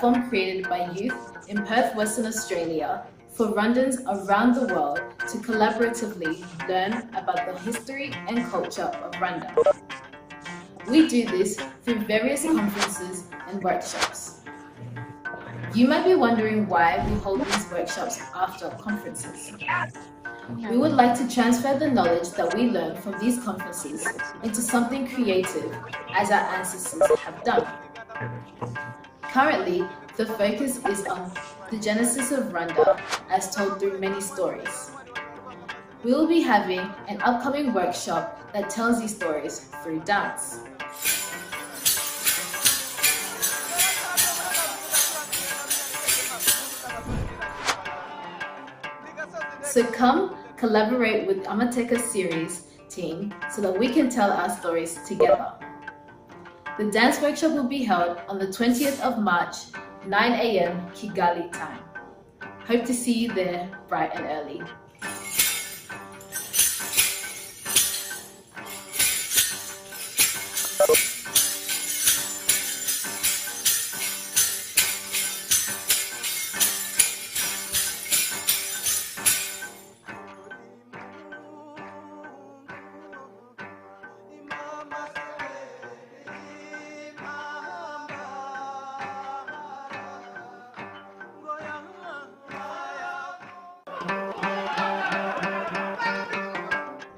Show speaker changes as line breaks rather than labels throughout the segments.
platform created by youth in Perth, Western Australia for Rwandans around the world to collaboratively learn about the history and culture of Rwanda. We do this through various conferences and workshops. You might be wondering why we hold these workshops after conferences. We would like to transfer the knowledge that we learn from these conferences into something creative, as our ancestors have done. Currently, the focus is on the Genesis of Rwanda as told through many stories. We will be having an upcoming workshop that tells these stories through dance. So come collaborate with Amateka Series team so that we can tell our stories together. The dance workshop will be held on the 20th of March, 9 a.m. Kigali time. Hope to see you there bright and early.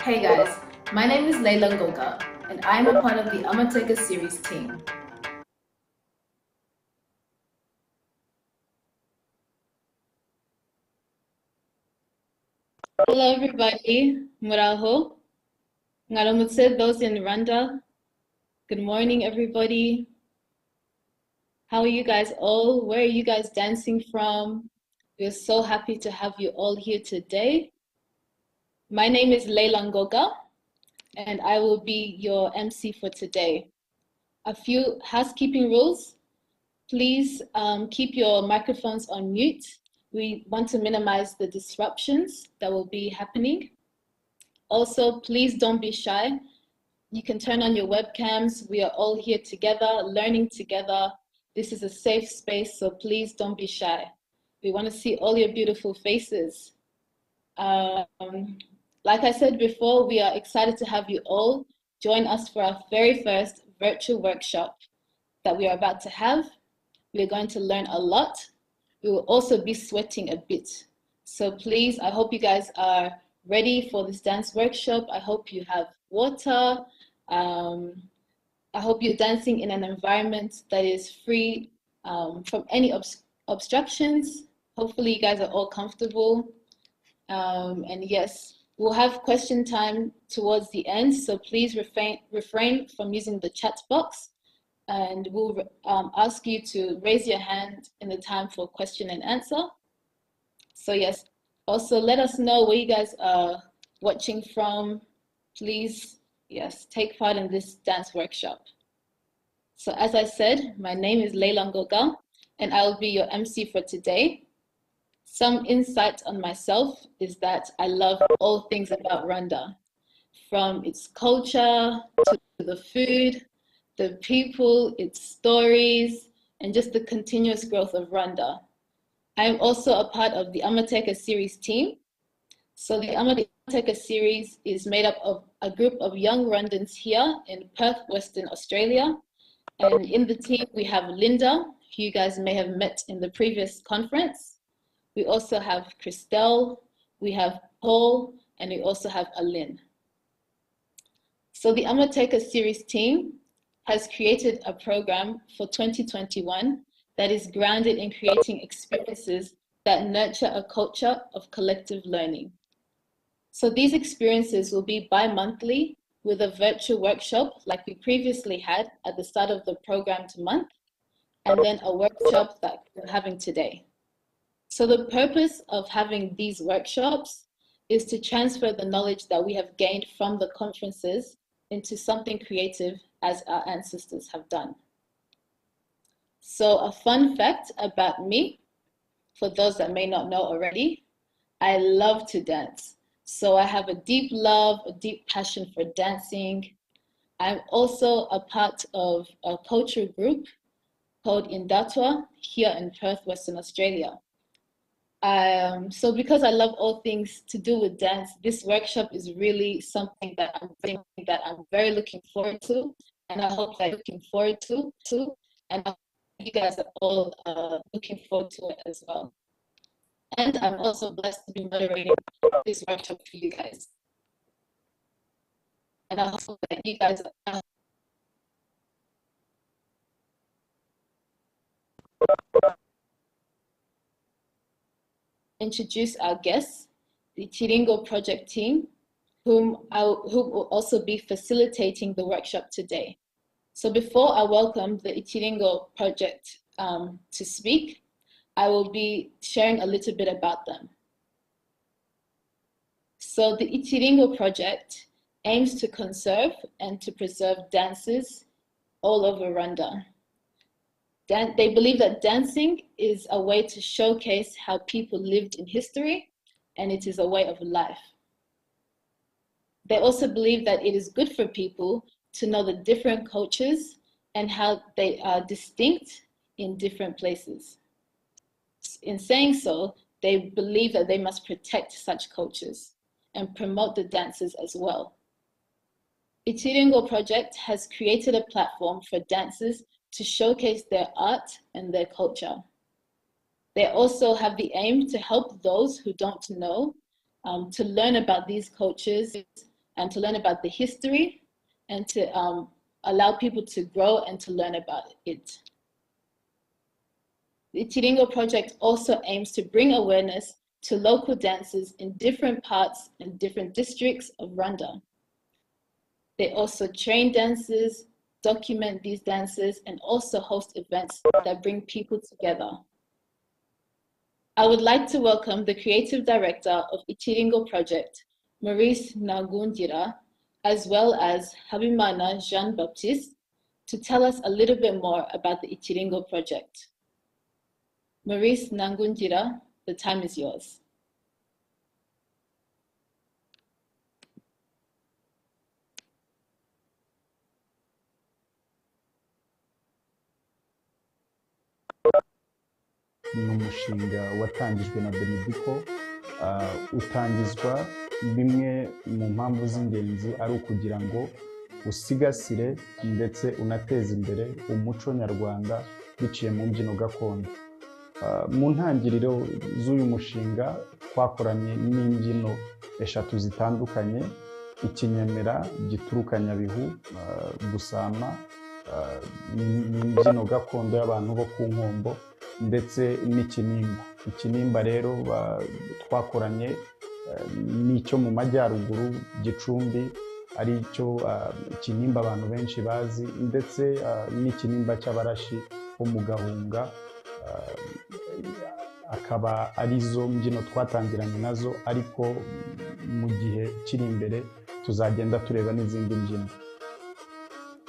Hey guys, my name is Leila Ngoga, and I am a part of the Amateka Series team. Hello everybody, muraho. Ngaramutse those in Rwanda. Good morning everybody. How are you guys all? Where are you guys dancing from? We're so happy to have you all here today. My name is Leila Ngoga, and I will be your MC for today. A few housekeeping rules. Please keep your microphones on mute. We want to minimize the disruptions that will be happening. Also, please don't be shy. You can turn on your webcams. We are all here together, learning together. This is a safe space, so please don't be shy. We want to see all your beautiful faces. Like I said before, we are excited to have you all join us for our very first virtual workshop that we are about to have. We're going to learn a lot. We will also be sweating a bit. So please, I hope you guys are ready for this dance workshop. I hope you have water. I hope you're dancing in an environment that is free from any obstructions. Hopefully you guys are all comfortable. And yes, we'll have question time towards the end, so please refrain from using the chat box, and we'll ask you to raise your hand in the time for question and answer. So yes, also let us know where you guys are watching from. Please, yes, take part in this dance workshop. So as I said, my name is Leila Ngoga, and I will be your MC for today. Some insight on myself is that I love all things about Rwanda, from its culture to the food, the people, its stories, and just the continuous growth of Rwanda. I am also a part of the Amateka Series team. So the Amateka Series is made up of a group of young Rwandans here in Perth, Western Australia. And in the team, we have Linda, who you guys may have met in the previous conference. We also have Christelle, we have Paul, and we also have Aline. So the Amateka Series team has created a program for 2021 that is grounded in creating experiences that nurture a culture of collective learning. So these experiences will be bi-monthly with a virtual workshop like we previously had at the start of the programmed month, and then a workshop that we're having today. So the purpose of having these workshops is to transfer the knowledge that we have gained from the conferences into something creative as our ancestors have done. So a fun fact about me, for those that may not know already, I love to dance. So I have a deep love, a deep passion for dancing. I'm also a part of a culture group called Indatwa here in Perth, Western Australia. So because I love all things to do with dance, this workshop is really something that I'm very looking forward to, and I hope that you're looking forward to, and I hope you guys are all looking forward to it as well. And I'm also blessed to be moderating this workshop for you guys. And I hope that you guys are introduce our guests, the Chiringo project team, who will also be facilitating the workshop today. So before I welcome the Chiringo project to speak, I will be sharing a little bit about them. So the Chiringo project aims to conserve and to preserve dances all over Rwanda. They believe that dancing is a way to showcase how people lived in history, and it is a way of life. They also believe that it is good for people to know the different cultures and how they are distinct in different places. In saying so, they believe that they must protect such cultures and promote the dances as well. The Chiringo project has created a platform for dancers to showcase their art and their culture. They also have the aim to help those who don't know to learn about these cultures and to learn about the history and to allow people to grow and to learn about it. The Chiringo project also aims to bring awareness to local dances in different parts and different districts of Rwanda. They also train dancers, document these dances, and also host events that bring people together. I would like to welcome the creative director of Chiringo project, Maurice Nangundira, as well as Habimana Jean-Baptiste, to tell us a little bit more about the Chiringo project. Maurice Nangundira, the time is yours.
Ni umushinga watangijwe na Benedico, utangizwa bimwe mu mpamvu z'ingenzi ari ukugira ngo usigasire ndetse unateze imbere umuco nyarwanda biciye mu mbyino gakondo. Mu ntangiriro z'uyu mushinga twakoranye n'imbyino eshatu zitandukanye: ikinyemera, gituruka Nyabihu, gusama, n'imbyino gakondo y'abantu bo ku Nkombo, ndetse n'ikinimba. Ikinimba rero twakoranye n'icyo mu majyaruguru Gicumbi, ari cyo ikinimba abantu benshi bazi, ndetse n'ikinimba cy'abarashi bo mu Gahunga, akaba arizo mbyino twatangiranye nazo, ariko mu gihe kiri imbere tuzagenda tureba n'izindi mbyino.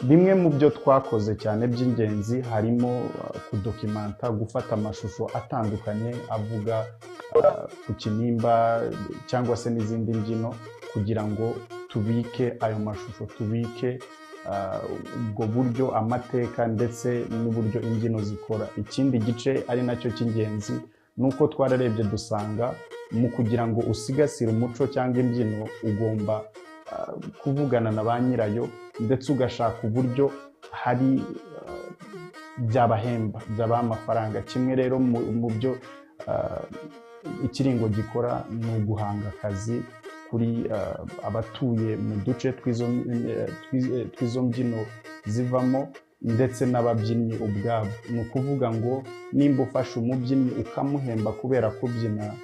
Bimwe mu byo twakoze cyane by'ingenzi harimo kudokimanta, gufata amashusho atandukanye avuga ku kinimba cyangwa se n'izindi mbyino, kugira ngo tubike ayo mashusho, tubike ubwo buryo, amateka ndetse n'uburyo imbyino zikora. Ikindi gice ari nacyo cy'ingenzi ni uko twararebye dusanga mu kugira ngo usigasire umuco cyangwa imbyino ugomba kuvugana na ba nyirayo, ndetse ugashaka uburyo hari byabahemba, byabaha amafaranga. Kimwe rero mu byo Ichiringo gikora ni uguhanga akazi kuri abatuye mu duce tw'izo mbyino zivamo, ndetse n'ababyinnyi ubwabo. Ni ukuvuga ngo nimba ufashe umubyinnyi ukamuhemba kubera kubyina,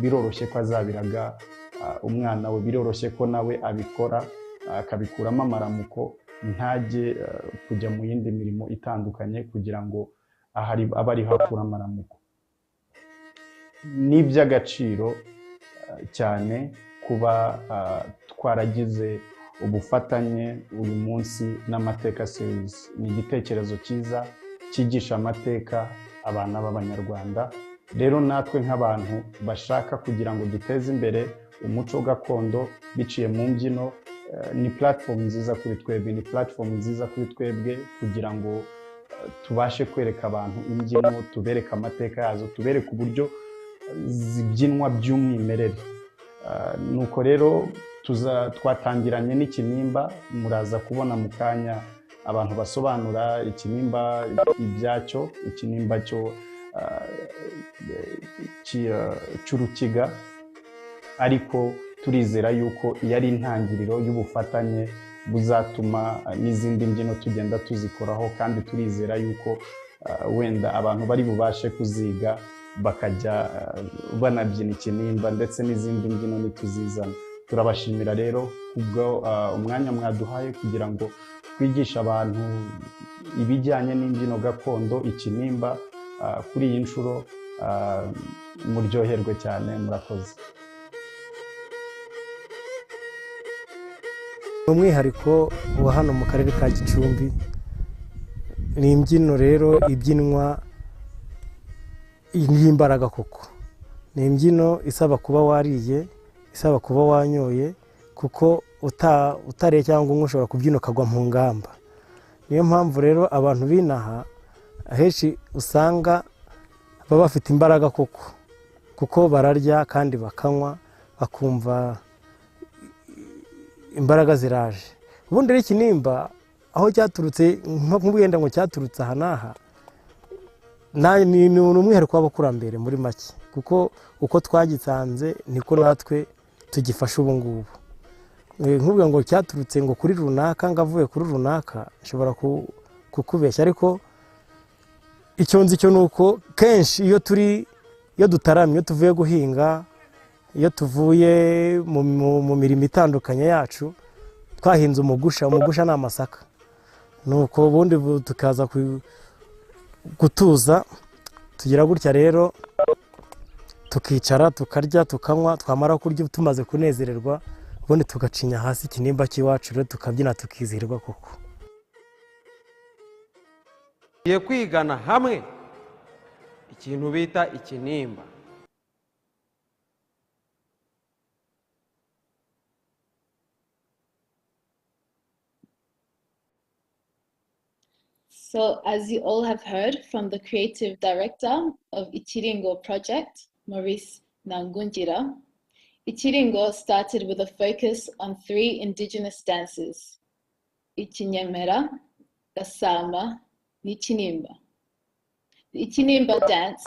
biroroshye ko azabiraga umwana we, biroroshye ko nawe abikora akabikuramo amaramuko, ntajye kujya mu yindi mirimo itandukanye kugira ngo abe ariho akura amaramuko. Ni iby'agaciro cyane kuba twaragize ubufatanye uyu munsi n'Amateka Series. Ni igitekerezo cyiza cyigisha amateka abana b'Abanyarwanda. Rero natwe nk'abantu bashaka kugira ngo duteze imbere umuco gakondo biciye mu mbyino, ni platform nziza kuri twebwe, kugira ngo tubashe kwereka abantu imbyino, tubereka amateka yazo, tubereka uburyo zibyinwa by'umwimerere. Nuko rero twatangiranye n'ikinimba, muraza kubona mu kanya abantu basobanura ikinimba ibyacyo, ikinimba cyo cy'urukiga, ariko turizera yuko iyo ari intangiriro y'ubufatanye buzatuma n'izindi mbyino tugenda tuzikoraho, kandi turizera yuko wenda abantu bari bubashe kuziga bakajya banabyina ikinimba ndetse n'izindi mbyino nituzizana. Turabashimira rero kubwo umwanya mwaduhaye kugira ngo twigishe abantu ibijyanye n'imbyino gakondo, ikinimba. Kuri iyi nshuro muryoherwe cyane, murakoze.
Umwihariko wa hano mu karere ka Gicumbi ni imbyino rero ibyinwa y'imbaraga koko. Ni imbyino isaba kuba wariye, isaba kuba wanyoye, kuko utariye cyangwa umwe ushobora kubyina ukagwa mu ngamba. Niyo mpamvu rero abantu binaha ahenshi usanga baba bafite imbaraga koko, kuko bararya kandi bakanywa bakumva imbaraga ziraje. Ubundi rero ikinimba aho cyaturutse, nk'ubwenda ngo cyaturutse aha n'aha, ni umwihariko w'abakurambere muri make, kuko uko twagisanze niko natwe tugifasha ubu ngubu. Nk'ubwo ngo cyaturutse ngo kuri runaka, ngo avuye kuri runaka, nshobora kukubeshya, ariko icyo nzi cyo ni uko kenshi iyo dutaramye, iyo tuvuye guhinga, iyo tuvuye mu mirimo itandukanye yacu, twahinze umugusha ni amasaka, nuko ubundi tukaza gutuza, tugira gutya rero tukicara tukarya tukanywa, twamara kurya tumaze kunezererwa, ubundi tugacinya hasi ikinimba cy'iwacu rero tukabyina tukizihirwa koko.
Tugiye kwigana hamwe ikintu bita ikinimba.
So, as you all have heard from the creative director of Ichiringo project, Maurice Nangungira, Ichiringo started with a focus on 3 indigenous dances: Ichinyemera, Gasama, Nichinimba. The Ichinimba dance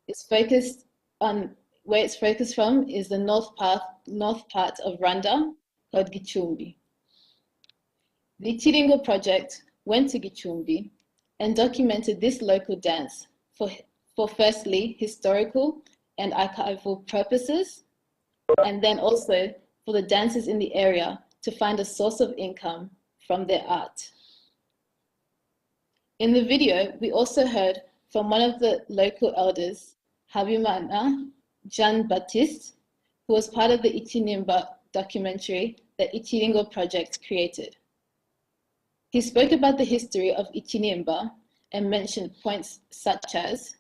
is focused on, where it's focused from is the north part of Rwanda, called Gicumbi. The Ichiringo project went to Gicumbi and documented this local dance for firstly historical and archival purposes, and then also for the dancers in the area to find a source of income from their art. In the video, we also heard from one of the local elders, Habimana Jean Baptiste, who was part of the Ichinimba documentary that Ichiringo project created. He spoke about the history of Ichinimba and mentioned points such as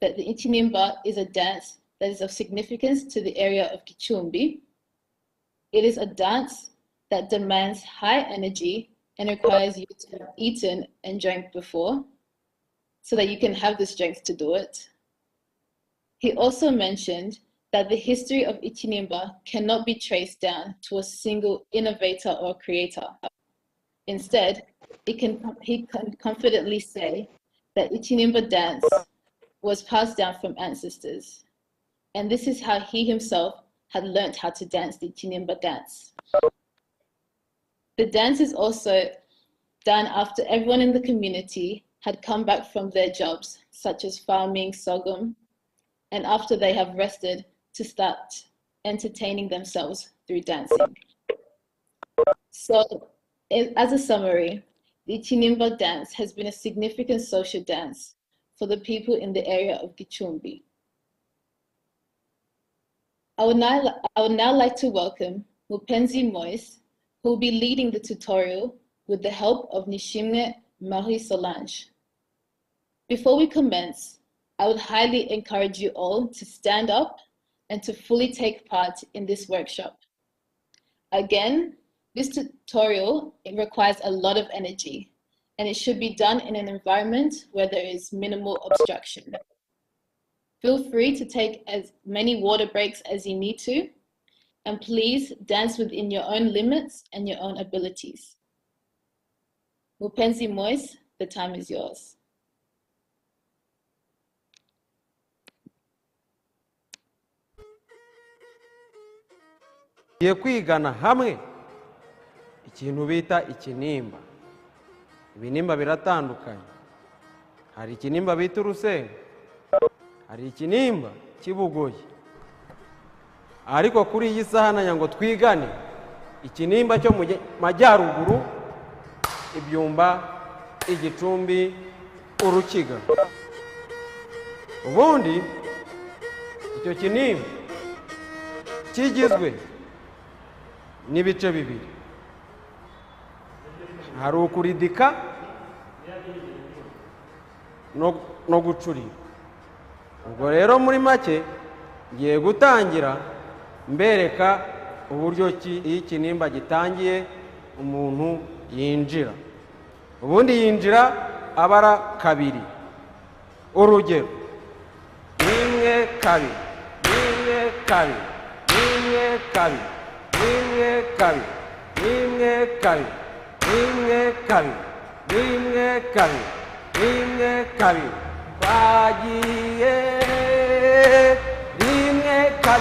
that the Ichinimba is a dance that is of significance to the area of Gicumbi. It is a dance that demands high energy and requires you to have eaten and drank before so that you can have the strength to do it. He also mentioned that the history of Ichinimba cannot be traced down to a single innovator or creator. Instead, he can confidently say that Ichinimba dance was passed down from ancestors. And this is how he himself had learned how to dance the Ichinimba dance. The dance is also done after everyone in the community had come back from their jobs, such as farming, sorghum, and after they have rested to start entertaining themselves through dancing. So, as a summary, the Ichinimba dance has been a significant social dance for the people in the area of Gicumbi. I would now like to welcome Mupenzi Moise, who will be leading the tutorial with the help of Nishimne Marie Solange. Before we commence, I would highly encourage you all to stand up and to fully take part in this workshop. Again, this tutorial requires a lot of energy, and it should be done in an environment where there is minimal obstruction. Feel free to take as many water breaks as you need to, and please dance within your own limits and your own abilities. Mupenzi Moise, the time is yours.
Tugiye kwigana hamwe ikintu bita ikinimba. Ibinimba biratandukanye. Hari ikinimba bita urusengo, hari ikinimba kibugoyi. Ariko kuri iyi saha nanya ngo twigane ikinimba cyo mu majyaruguru, Ibyumba, Igicumbi, Urukiga. Ubundi icyo kinimba kigizwe n'ibice bibiri. Hari ukuridika no gucurira. Ubwo rero muri make ngiye gutangira mbereka uburyo iyo ikinimba gitangiye umuntu yinjira. Ubundi yinjira abara kabiri. Urugero: 1 2 1 2 1 2 1 2 1 2 1 2 1 2 1 2 twagiye 1 2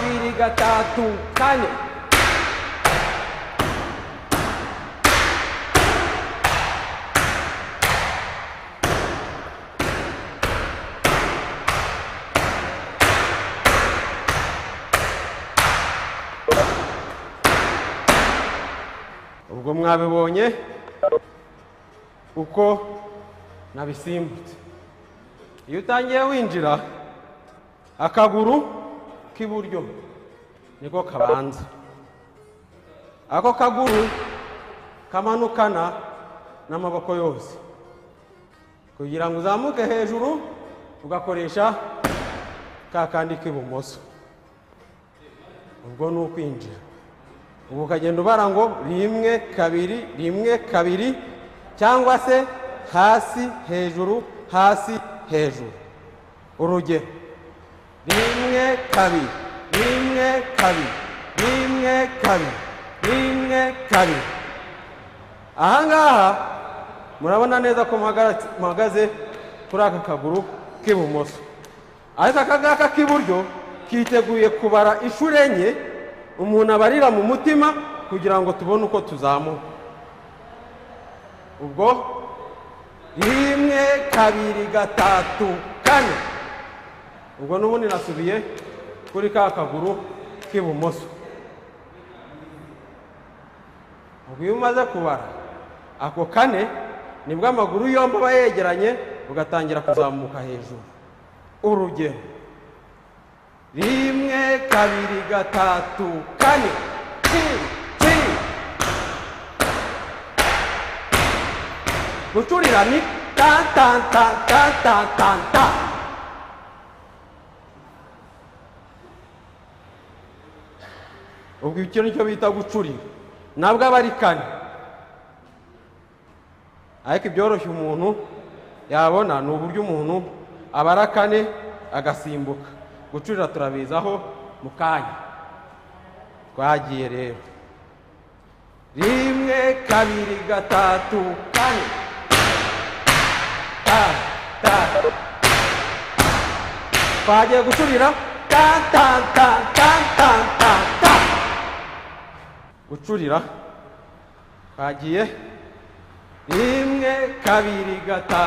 3 4. Ubwo mwabibonye uko nabisimbutse. Iyo utangiye winjira, akaguru k'iburyo niko kabanza. Ako kaguru kamanukana n'amaboko yose kugira ngo uzamuke hejuru, ugakoresha ka kandi k'ibumoso. Ubwo ni ukwinjira. Ubu ukagenda ubara ngo 1 2 1 2, cyangwa se hasi hejuru hasi hejuru. Urugero: 1 2 1 2 1 2 1 2. Ahangaha murabona neza ko mpagaze kuri aka kaguru k'ibumoso, ariko aka ngaka k'iburyo kiteguye kubara inshuro enye. Umuntu abarira mu mutima kugira ngo tubone uko tuzamuka. Ubwo 1 2 3 4. Ubwo n'ubundi nasubiye kuri ka kaguru k'ibumoso. Ubwo iyo umaze kubara ako kane, nibwo amaguru yombi aba yegeranye, ugatangira kuzamuka hejuru. Urugero: 1 2 3 4. Gucurira ni tan tan tan tan tan tan tan. Ubwo icyo nicyo bita gucurira. Nabwo aba ari kane, ariko ibyoroshye umuntu yabona ni uburyo umuntu abara kane agasimbuka. Gucurira turabizaho mu kanya. Twagiye rero: 1 2 3 4. Twagiye gucurira tan tan tan tan tan tan tan. Gucurira twagiye 1 2 3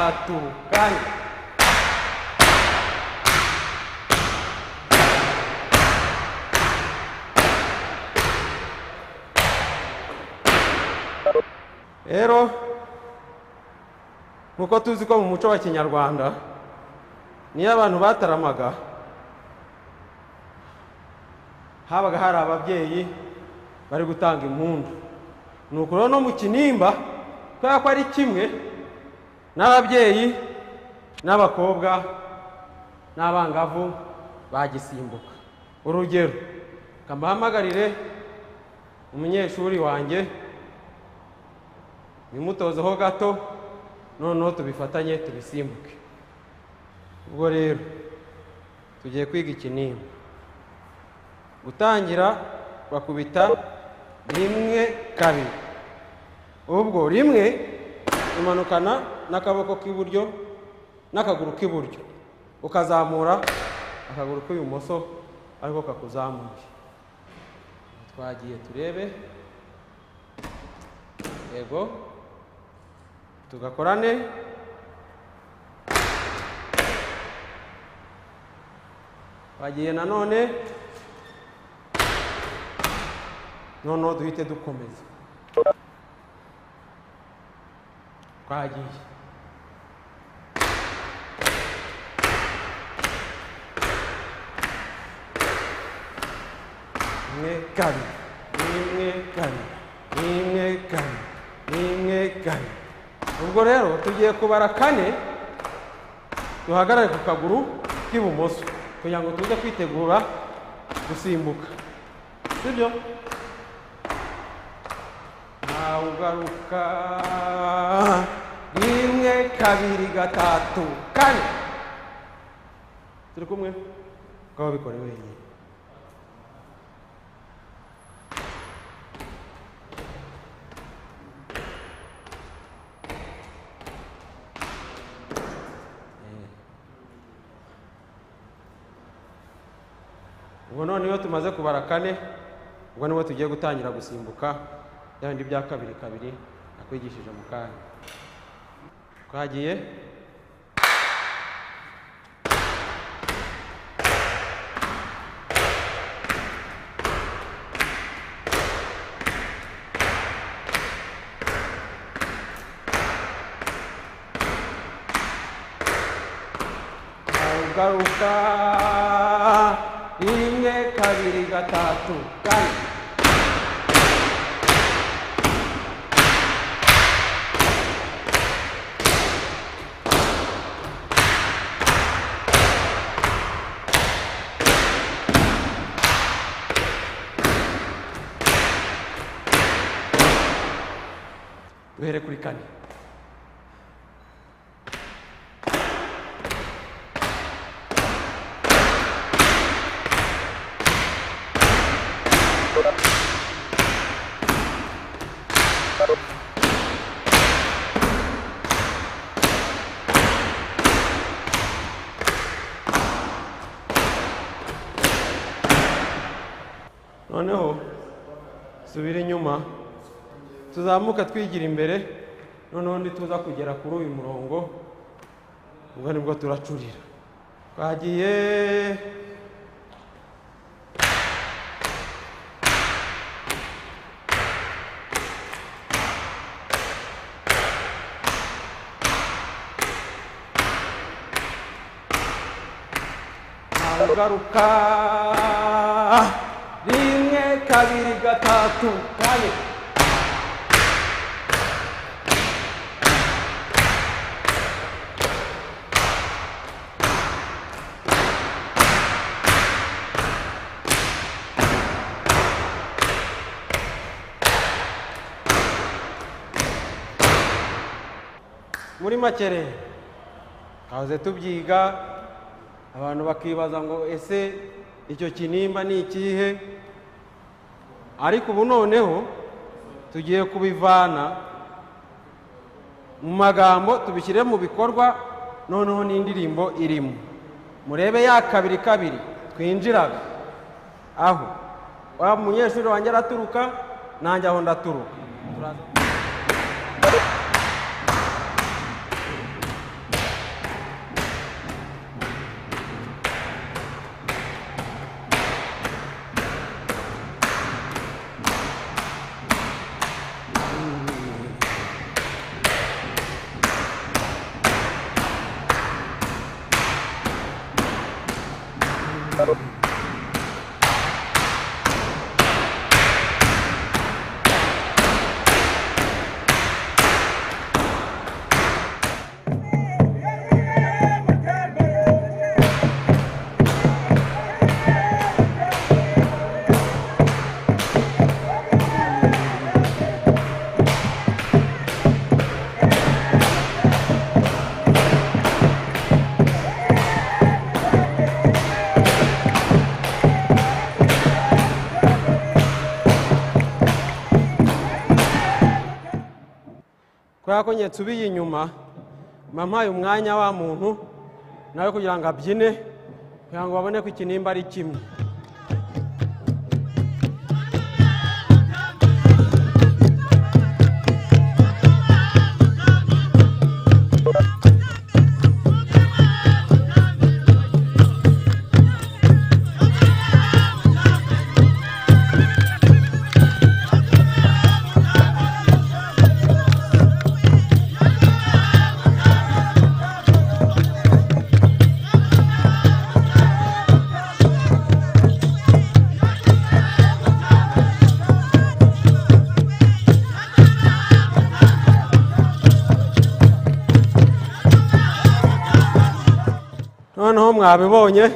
4. Rero nkuko tuzi ko mu muco wa Kinyarwanda niyo abantu bataramaga, habaga hari ababyeyi bari gutanga impundu. Nuko rero no mu kinimba kubera ko ari kimwe, n'ababyeyi n'abakobwa n'abangavu bagisimbuka. Urugero: kamahamagarire umunyeshuri wanjye nimutozeho gato noneho tubifatanye tubisimbuke. Ubwo rero tugiye kwiga ikinimba. Gutangira bakubita rimwe kabiri. Ubwo rimwe umanukana n'akaboko k'iburyo n'akaguru k'iburyo, ukazamura akaguru k'ibumoso ariko kakuzamuye. Twagiye turebe, yego, tugakorane. Bagiye nanone, noneho duhite dukomeza. Twagiye. Rimwe kabiri, rimwe kabiri, rimwe kabiri, rimwe kabiri. Ubwo rero tugiye kubara kane, duhagarare ku kaguru k'ibumoso kugira ngo tuze kwitegura gusimbuka. Sibyo? Ugaruka rimwe kabiri gatatu kane. Turi kumwe? Ukaba bikore wenyine. Ubwo none iyo tumaze kubara kane, ubwo nibo tugiye gutangira gusimbuka bya bindi bya kabiri kabiri nakwigishije mu kanya. Twagiye. Ugaruka rimwe kabiri gatatu kane. Duhere kuri kane. Noneho subira inyuma, tuzamuka twigira imbere, noneho nituza kugera kuri uyu murongo, ubwo nibwo turacurira. Twagiye. Ugaruka rimwe kabiri gatatu kane. Muri makere kaze tubyiga, abantu bakibaza ngo ese icyo kinimba ni ikihe, ariko ubu noneho tugiye kubivana mu magambo tubishyire mu bikorwa, noneho n'indirimbo irimo. Murebe ya kabiri kabiri twinjiraga, aho wa munyeshuri wanjye araturuka nanjye aho ndaturuka. kubera ko nyetse ubiye inyuma mpaye umwanya wa muntu nawe kugira ngo abyine kugira ngo babone ko ikinimba ari kimwe. Noneho mwabibonye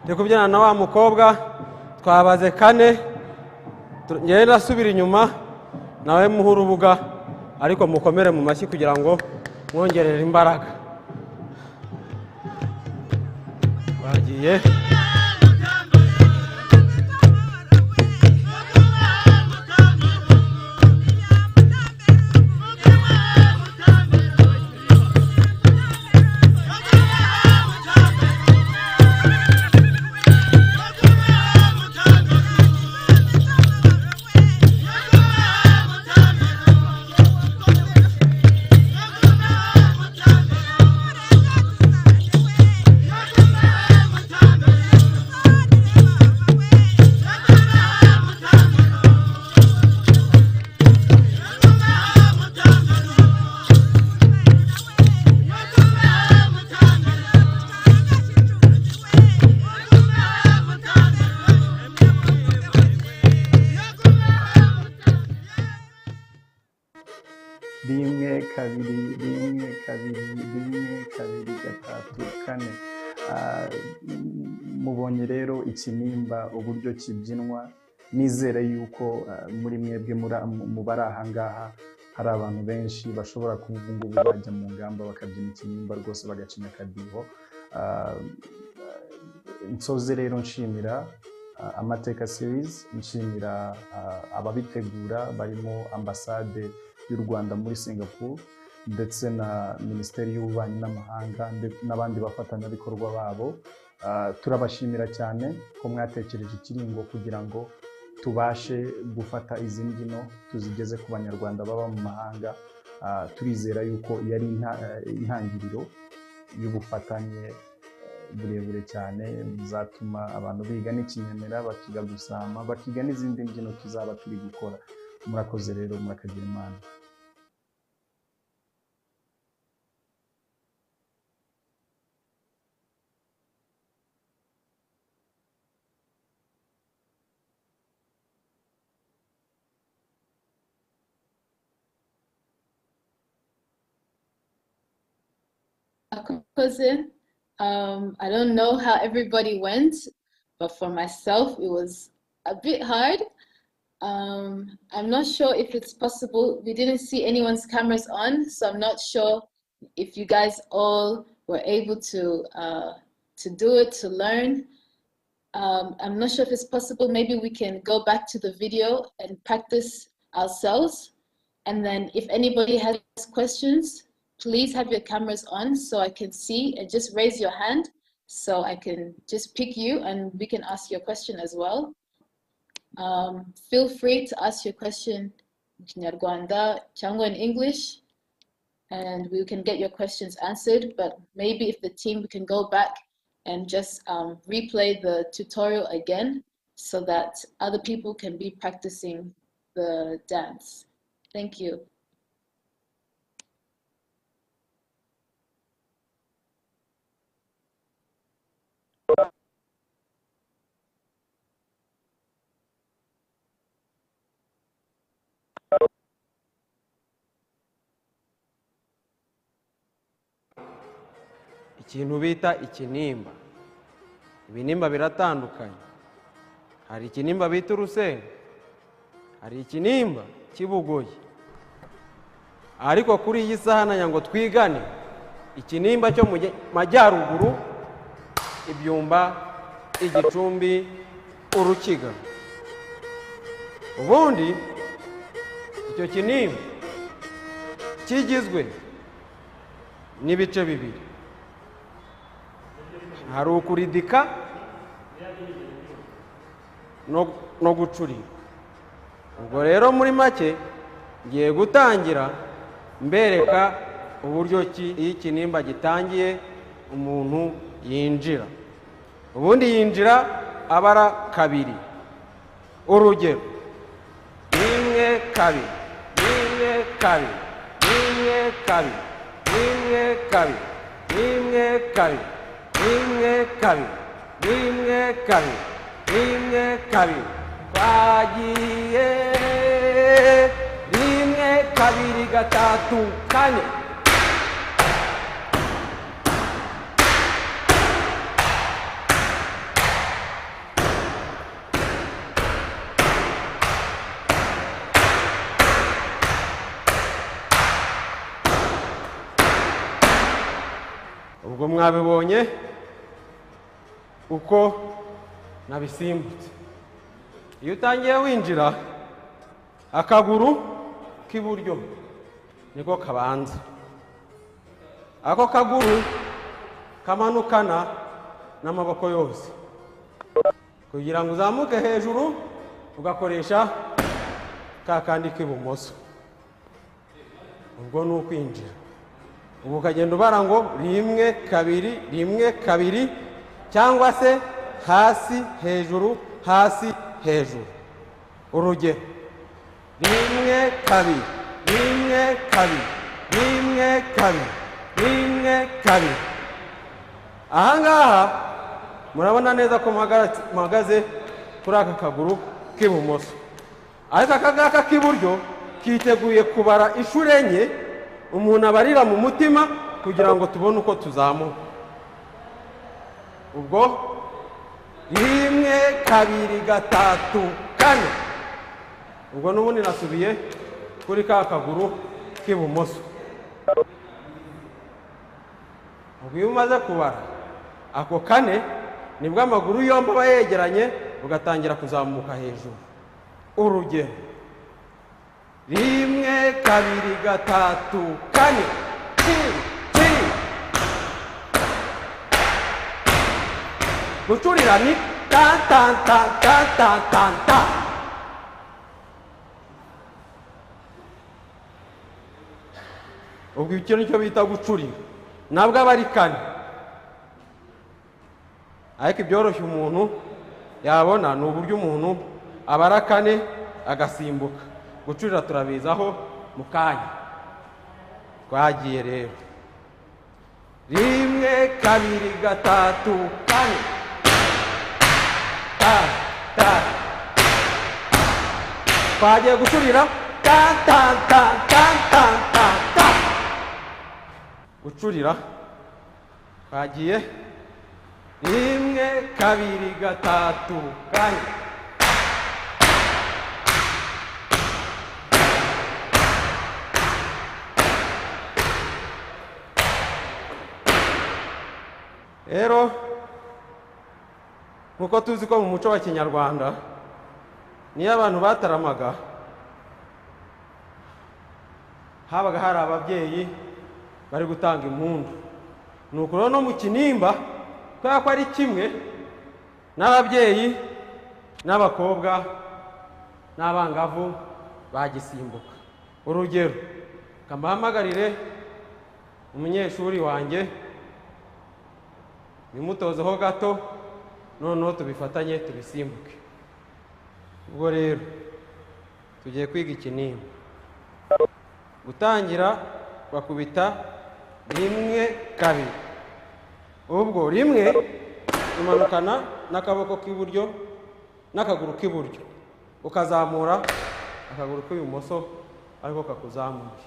ndi kubyina na wa mukobwa twabaze 4 ngewe nasubira inyuma nawe muha urubuga ariko mukomere mu mashyi kugira ngo mwongerere imbaraga. Bagiye
rimwe kabiri gatatu kane. Mubonye rero ikinimba uburyo kibyinwa, nizere yuko muri mwebwe mu bari aha ngaha hari abantu benshi bashobora kuvuga ngo bajya mu ngamba bakabyina ikinimba rwose bagacinya akadiho. Nsoze rero nshimira Amateka Series, nshimira ababitegura barimo ambasade y'u Rwanda muri Singapore ndetse na Minisiteri y'Ububanyi n'Amahanga n'abandi bafatanyabikorwa babo. Turabashimira cyane ko mwatekereje ikiringo kugira ngo tubashe gufata izi mbyino tuzigeze ku banyarwanda baba mu mahanga. Turizera yuko yari intangiriro y'ubufatanye burebure cyane bizatuma abantu biga n'ikinyemera, bakiga gusama, bakiga n'izindi mbyino tuzaba turi gukora. Murakoze rero, murakagira Imana.
I don't know how everybody went, but for myself, it was a bit hard. I'm not sure if it's possible. We didn't see anyone's cameras on, so I'm not sure if you guys all were able to do it, to learn. I'm not sure if it's possible. Maybe we can go back to the video and practice ourselves. And then if anybody has questions, please have your cameras on so I can see, and just raise your hand so I can just pick you and we can ask your question as well. Feel free to ask your question in Kinyarwanda, Chango in English, and we can get your questions answered. But maybe if the team, we can go back and just replay the tutorial again so that other people can be practicing the dance. Thank you.
Ikintu bita ikinimba. Ibinimba biratandukanye. Hari ikinimba bita urusengo, hari ikinimba kibugoye. Ariko kuri iyi saha na ngo twigane ikinimba cyo mu majyaruguru, Ibyumba, Igicumbi, Urukiga. Ubundi icyo kinimba kigizwe n'ibice bibiri, hari ukuridika no gucurira. Ubwo rero muri make ngiye gutangira mbereka uburyo ki iyo ikinimba gitangiye umuntu yinjira. Ubundi yinjira abara kabiri. Urugero: 1 2 1 2 1 2 1 2 1 2 1 2 1 2 1 2 twagiye 1 2 3 4. Ubwo mwabibonye uko nabisimbutse. Iyo utangiye winjira, akaguru k'iburyo niko kabanza. Ako kaguru kamanukana n'amaboko yose kugira ngo uzamuke hejuru, ugakoresha ka kandi k'ibumoso. Ubwo ni ukwinjira. Ubu ukagenda ubara ngo 1 2 1 2, cyangwa se hasi hejuru hasi hejuru. Urugero: 1 2 1 2 1 2 1 2. Ahangaha murabona neza ko mpagaze kuri aka kaguru k'ibumoso, ariko aka ngaka k'iburyo kiteguye kubara inshuro enye. Umuntu abarira mu mutima kugira ngo tubone uko tuzamuka. Ubwo 1 2 3 4. Ubwo n'ubundi nasubiye kuri ka kaguru k'ibumoso. Ubwo iyo umaze kubara ako kane, nibwo amaguru yombi aba yegeranye, ugatangira kuzamuka hejuru. Urugero: 1 2 3 4. Gucurira ni tan tan tan tan tan tan tan. Ubwo icyo nicyo bita gucurira, nabwo aba ari kane. Ariko ibyoroshye umuntu yabona ni uburyo umuntu abara kane agasimbuka. Gucurira turabizaho mu kanya. Twagiye rero: 1 2 3 4. Ta ta. Twagiye gucurira ta ta ta ta ta ta ta. Gucurira twagiye 1 2 3 4. Rero nkuko tuzi ko mu muco wa Kinyarwanda niyo abantu bataramaga, habaga hari ababyeyi bari gutanga impundu. Nuko rero no mu kinimba kubera ko ari kimwe, n'ababyeyi n'abakobwa n'abangavu bagisimbuka. Urugero: kamahamagarire umunyeshuri wanjye bimutozeho gato, noneho tubifatanye tubisimbuke. Ubwo rero tugiye kwiga ikinimba. Gutangira bakubita 1 2. Ubwo 1 umanukana n'akaboko k'iburyo n'akaguru k'iburyo, ukazamura akaguru k'ibumoso ariko kakuzamuye.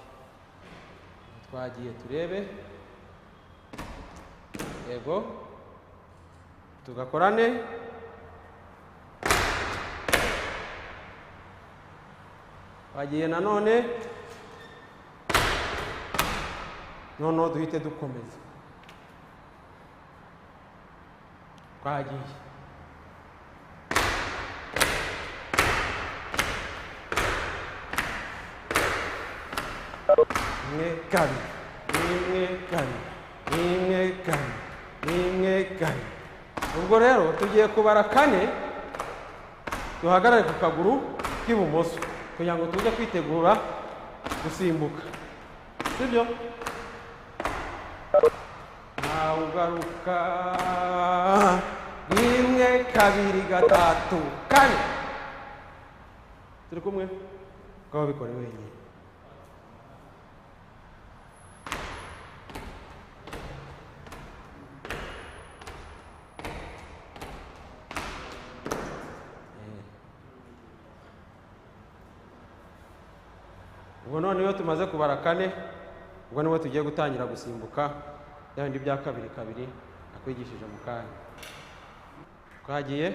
Twagiye turebe. Yego, tugakorane. Wagiye nanone, noneho duhite dukomeza. Twagiye. rimwe kabiri rimwe kabiri rimwe kabiri rimwe kabiri. Ubwo rero tugiye kubara kane, duhagarare ku kaguru k'ibumoso kugira ngo tujye kwitegura gusimbuka, sibyo? Nawe ugaruka rimwe kabiri gatatu kane. Turi kumwe? Ukaba bikore wenyine. Ubwo none iyo tumaze kubara kane, ubwo niho tugiye gutangira gusimbuka ya bindi bya kabiri kabiri nakwigishije mu kanya. Twagiye.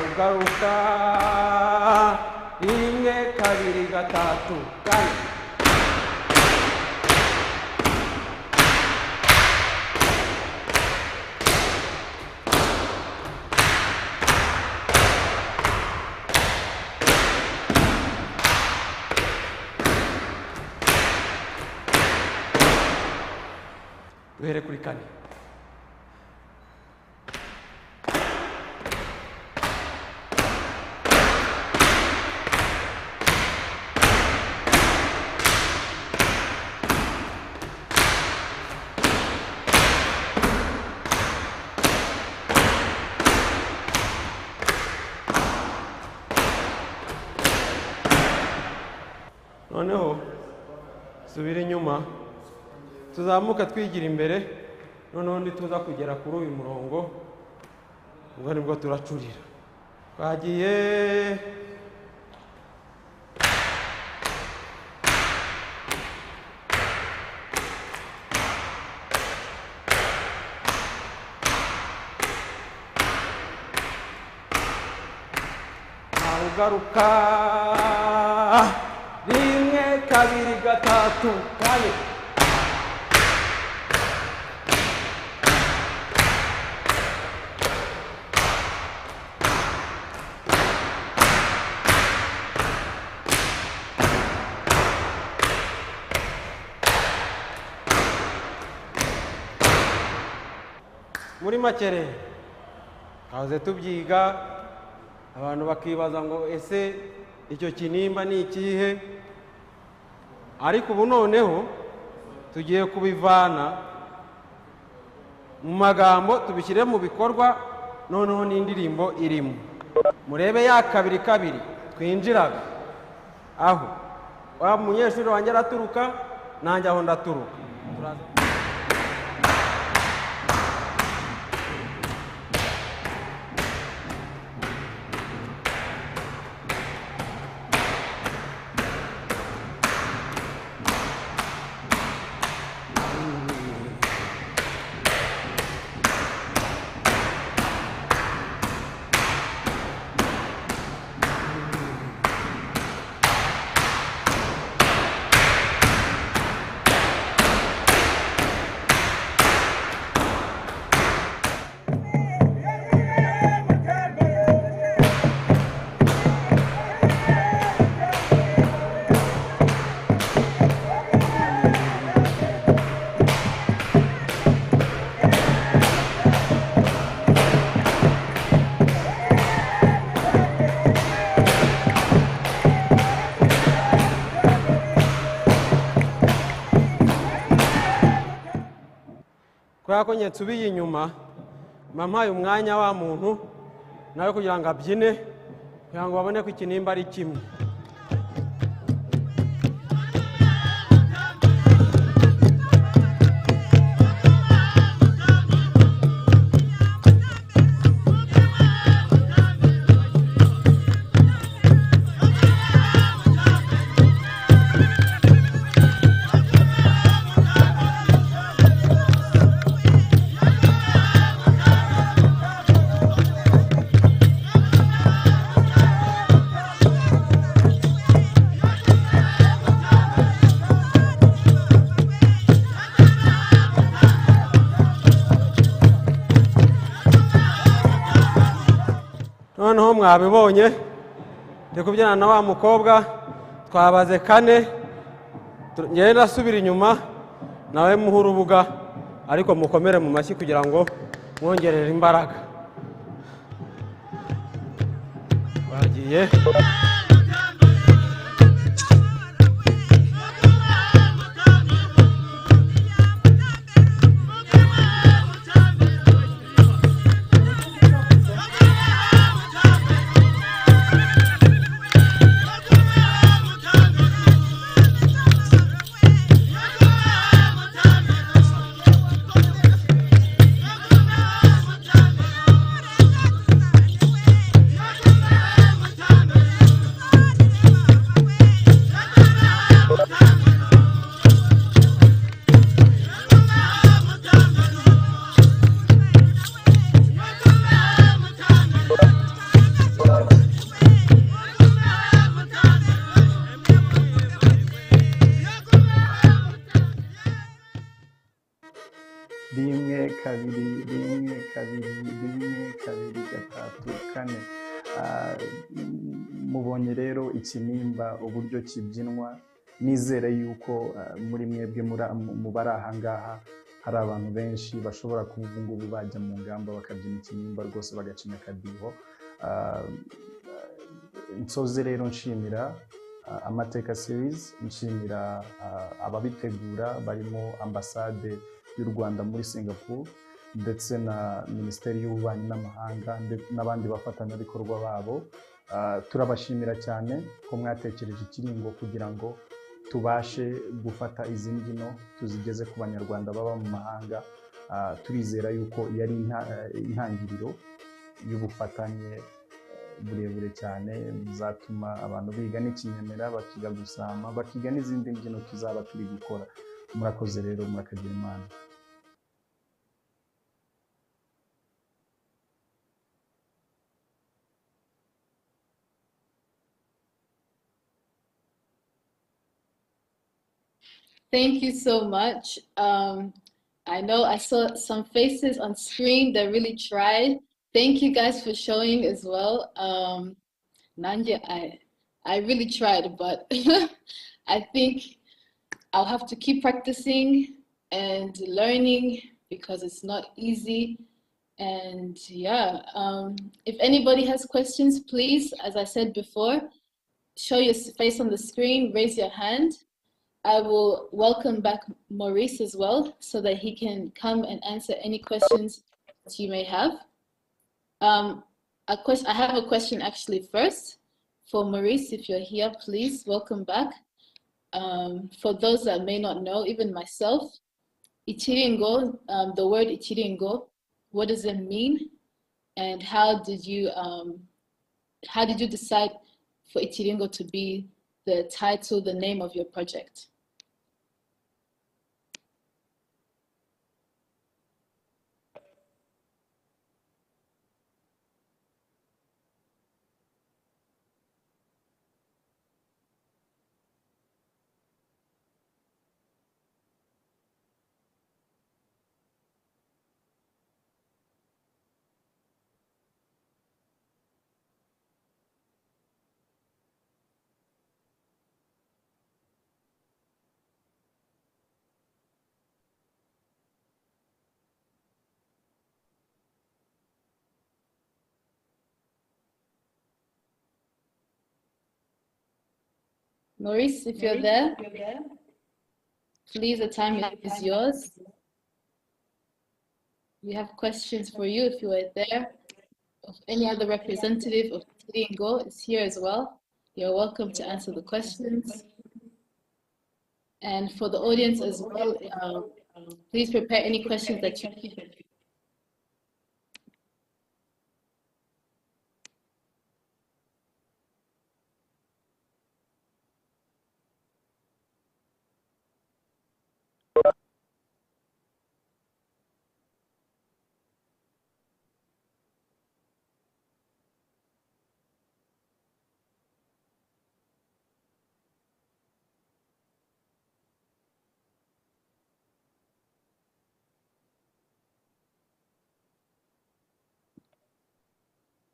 Ugaruka rimwe kabiri gatatu kane. Duhere kuri kane. Noneho subira inyuma, tuzamuka twigira imbere, noneho ntituza kugera kuri uyu murongo, ubwo nibwo turacurira. Twagiye. Ugaruka rimwe kabiri gatatu kane. Muri make rero twahoze tubyiga, abantu bakibaza ngo ese icyo kinimba ni ikihe, ariko ubu noneho tugiye kubivana mu magambo tubishyire mu bikorwa, noneho n'indirimbo irimo. Murebe ya kabiri kabiri twinjiraga, aho wa munyeshuri wanjye araturuka nanjye aho ndaturuka. Kubera ko nsubiye inyuma, mpaye umwanya wa muntu nawe kugira ngo abyine, kugira ngo babone ko ikinimba ari kimwe. noneho mwabibonye ndi kubyina na wa mukobwa twabaze kane ngende ndasubira inyuma nawe muhe urubuga ariko mukomere mu mashyi kugira ngo mwongerere imbaraga bagiye
rimwe kabiri rimwe kabiri rimwe kabiri gatatu kane. Mubonye rero ikinimba uburyo kibyinwa, nizere yuko muri mwebwe mu bari aha ngaha hari abantu benshi bashobora kuba ubu ngubu bajya mu ngamba bakabyina ikinimba rwose bagacinya akadiho. Nsoze rero nshimira Amateka Series, nshimira ababitegura barimo ambasade y'u Rwanda muri Singapore ndetse na Minisiteri y'Ububanyi n'Amahanga n'abandi bafatanyabikorwa babo. Turabashimira cyane ko mwatekereje ikiringo kugira ngo tubashe gufata izi mbyino tuzigeze ku banyarwanda baba mu mahanga. Turizera yuko yari intangiriro y'ubufatanye burebure cyane buzatuma abantu biga n'ikinyemera, bakiga gusama, bakiga n'izindi mbyino tuzaba turi gukora. Murakoze rero, murakagira Imana.
Thank you so much. I know I saw some faces on screen that really tried. Thank you guys for showing as well. Nanja, I really tried, but I think I'll have to keep practicing and learning because it's not easy. And yeah, if anybody has questions, please, as I said before, show your face on the screen, raise your hand. I will welcome back Maurice as well so that he can come and answer any questions that you may have. I have a question actually first for Maurice. If you're here, please welcome back. For those that may not know, even myself, Ichiringo, the word Ichiringo, what does it mean? And how did you decide for Ichiringo to be the title, the name of your project? Maurice, if you're there, please, the time is yours. We have questions for you if you are there. If any other representative of Ichiringo is here as well, you're welcome to answer the questions. And for the audience as well, please prepare any questions that you have.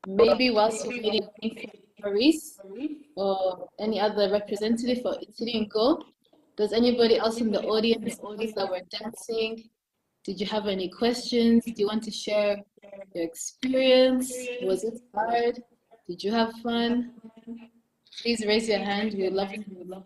maybe whilst we're waiting for Maurice or any other representative for Italy and Go, does anybody else in the audience, those that were dancing, did you have any questions? Do you want to share your experience? Was it hard? Did you have fun? Please raise your hand. We would love to.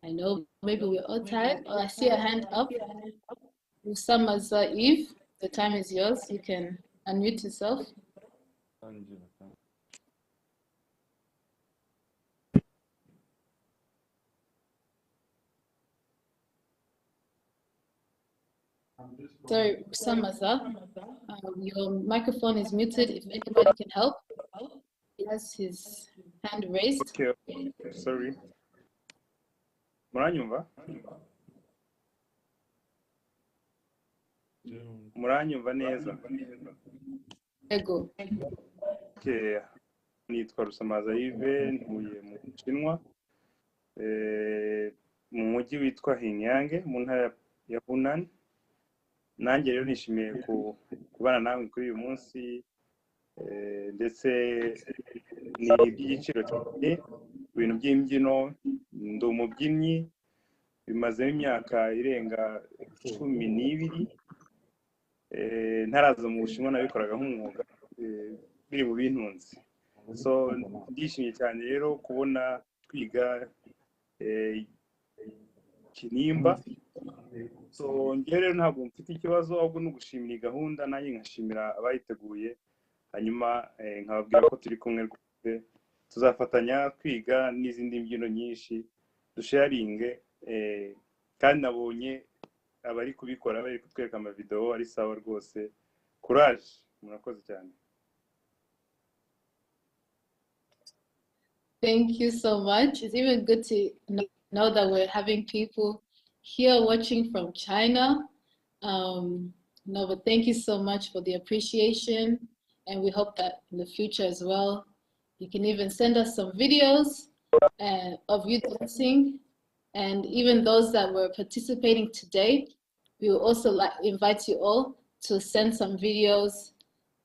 I know maybe we're all tired. Oh, I see a hand up. Usamaza Eve, the time is yours. You can unmute yourself. Sorry, Usamaza, your microphone is muted. If anybody can help, he has his hand raised.
Okay, sorry. Muranyumva? Muranyumva neza?
Ego.
Okay. Nitwa Rusamaza Yves, ntuye mu Bushinwa, mu mujyi witwa Hinyange, mu ntara ya Hunan. Nanjye rero nishimiye kubana nawe kuri uyu munsi, ndetse ni iby'igiciro cyane, ibintu by'imbyino, ndi umubyinnyi, bimazemo imyaka irenga 12, ntaraza mu Bushinwa nabikoraga nk'umwuga, biri mu bintunze. So ndishimye cyane rero kubona twiga kinimba. So njye rero ntabwo mfite ikibazo, ahubwo no gushimira iyi gahunda, nanjye nkashimira abayiteguye, hanyuma nkababwira ko turi kumwe rwose, tuzafatanya kwiga n'izindi mbyino nyinshi dusharinge, kandi nabonye abari kubikora bari kutwereka amavideo ari sawa rwose. Courage, murakoze cyane.
Thank you so much. It's even good to know that we're having people here watching from China. No, but thank you so much for the appreciation. And we hope that in the future as well, you can even send us some videos of you dancing. And even those that were participating today, we will also invite you all to send some videos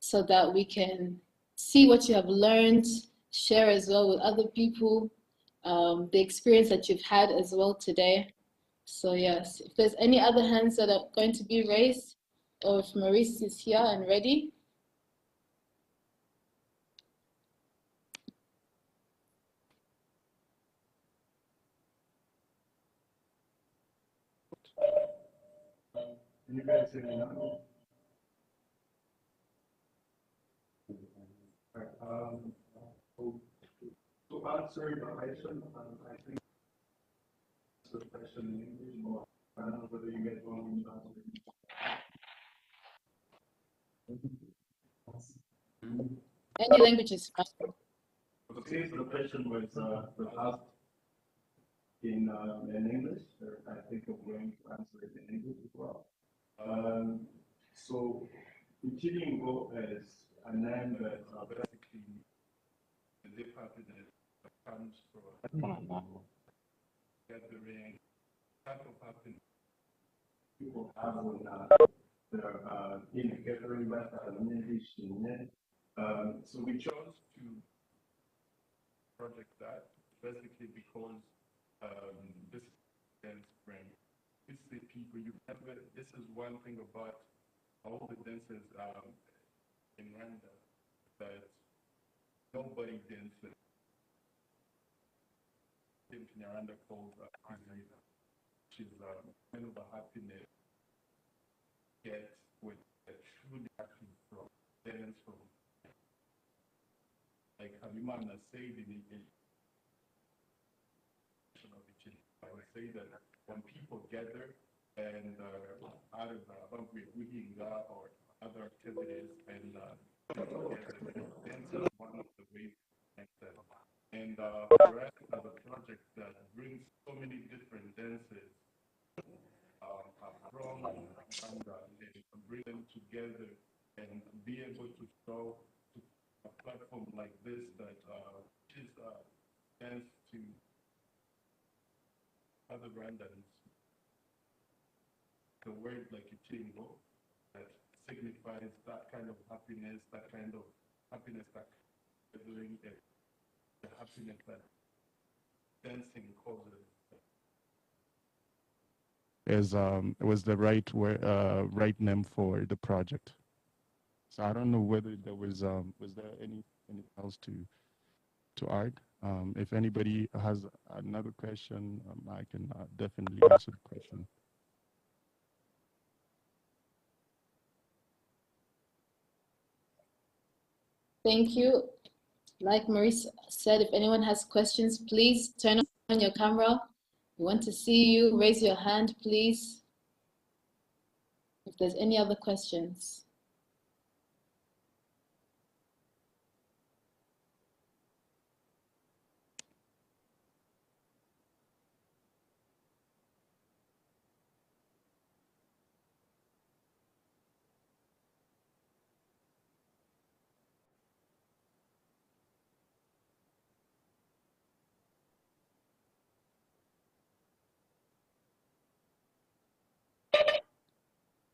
so that we can see what you have learned, share as well with other people, the experience that you've had as well today. So yes, if there's any other hands that are going to be raised, or if Maurice is here and ready.
You guys hear me now? To answer your question, I think it's a question in English, or I don't know whether you get one in
Any language is fine.
Okay, so the question was asked in English. I think I'm going to answer it in English as well. So, Ichiringo is a name that basically the deep happiness comes from gathering type of happiness people have when they're in a gathering so we chose to project that basically because this dance brand, it's the people you never, this is one thing about all the dances in Rwanda that nobody dances in Rwanda called IGIHE, which is kind of a happiness get with a truly actually from dance from like Habimana said in the I would say that when people gather and out of Uhinga or other other activities and get together. And dance is one of the ways to connect them. And for us as a project that brings so many different dances from Rwanda and bring them together and be able to show to a platform like this that is dance to other Rwandans. The word like Itingo that signifies that kind of happiness, that doing it, the happiness that dancing causes. Was the right name for the project. So I don't know whether there was there anything else to add. If anybody has another question, I can definitely answer the question.
Thank you. Like Maurice said, if anyone has questions, please turn on your camera. We want to see you. Raise your hand, please. If there's any other questions.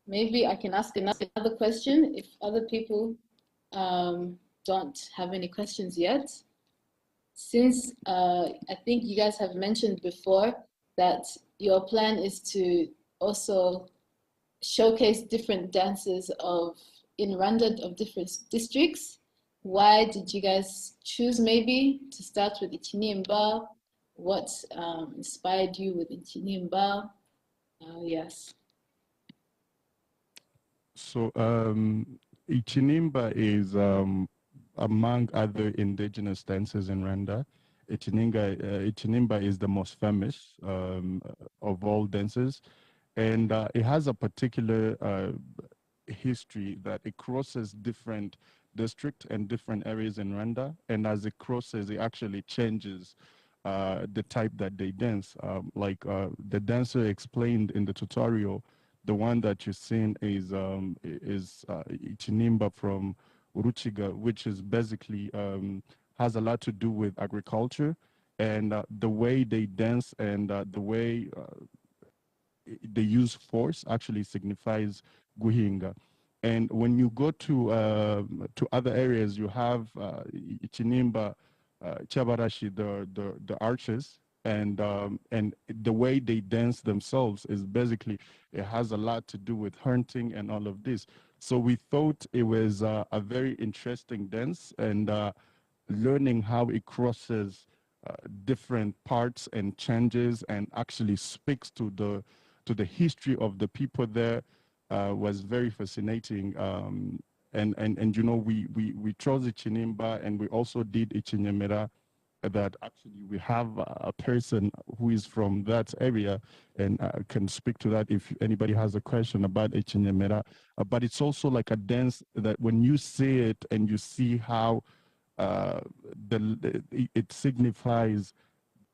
Maybe I can ask another question if other people don't have any questions yet. Since I think you guys have mentioned before that your plan is to also showcase different dances in Rwanda of different districts, why did you guys choose maybe to start with Ikinimba? What inspired you with Ikinimba? Yes.
So Ichinimba is among other indigenous dances in Rwanda. Ichinimba is the most famous of all dances, and it has a particular history that it crosses different districts and different areas in Rwanda, and as it crosses, it actually changes the type that they dance. The dancer explained in the tutorial, the one that you're seeing is Ichinimba from Uruchiga, which is basically has a lot to do with agriculture, and the way they dance and the way they use force actually signifies guhinga. And when you go to other areas, you have Chinimba, Chabarashi, the archers, and the way they dance themselves is basically, it has a lot to do with hunting and all of this. So we thought it was a very interesting dance, and learning how it crosses different parts and changes and actually speaks to the history of the people there was very fascinating. And you know, we chose Ichinimba, and we also did Ichinyemera, that actually we have a person who is from that area and can speak to that if anybody has a question about Ichinyemera. But it's also like a dance that when you see it and you see how uh, it signifies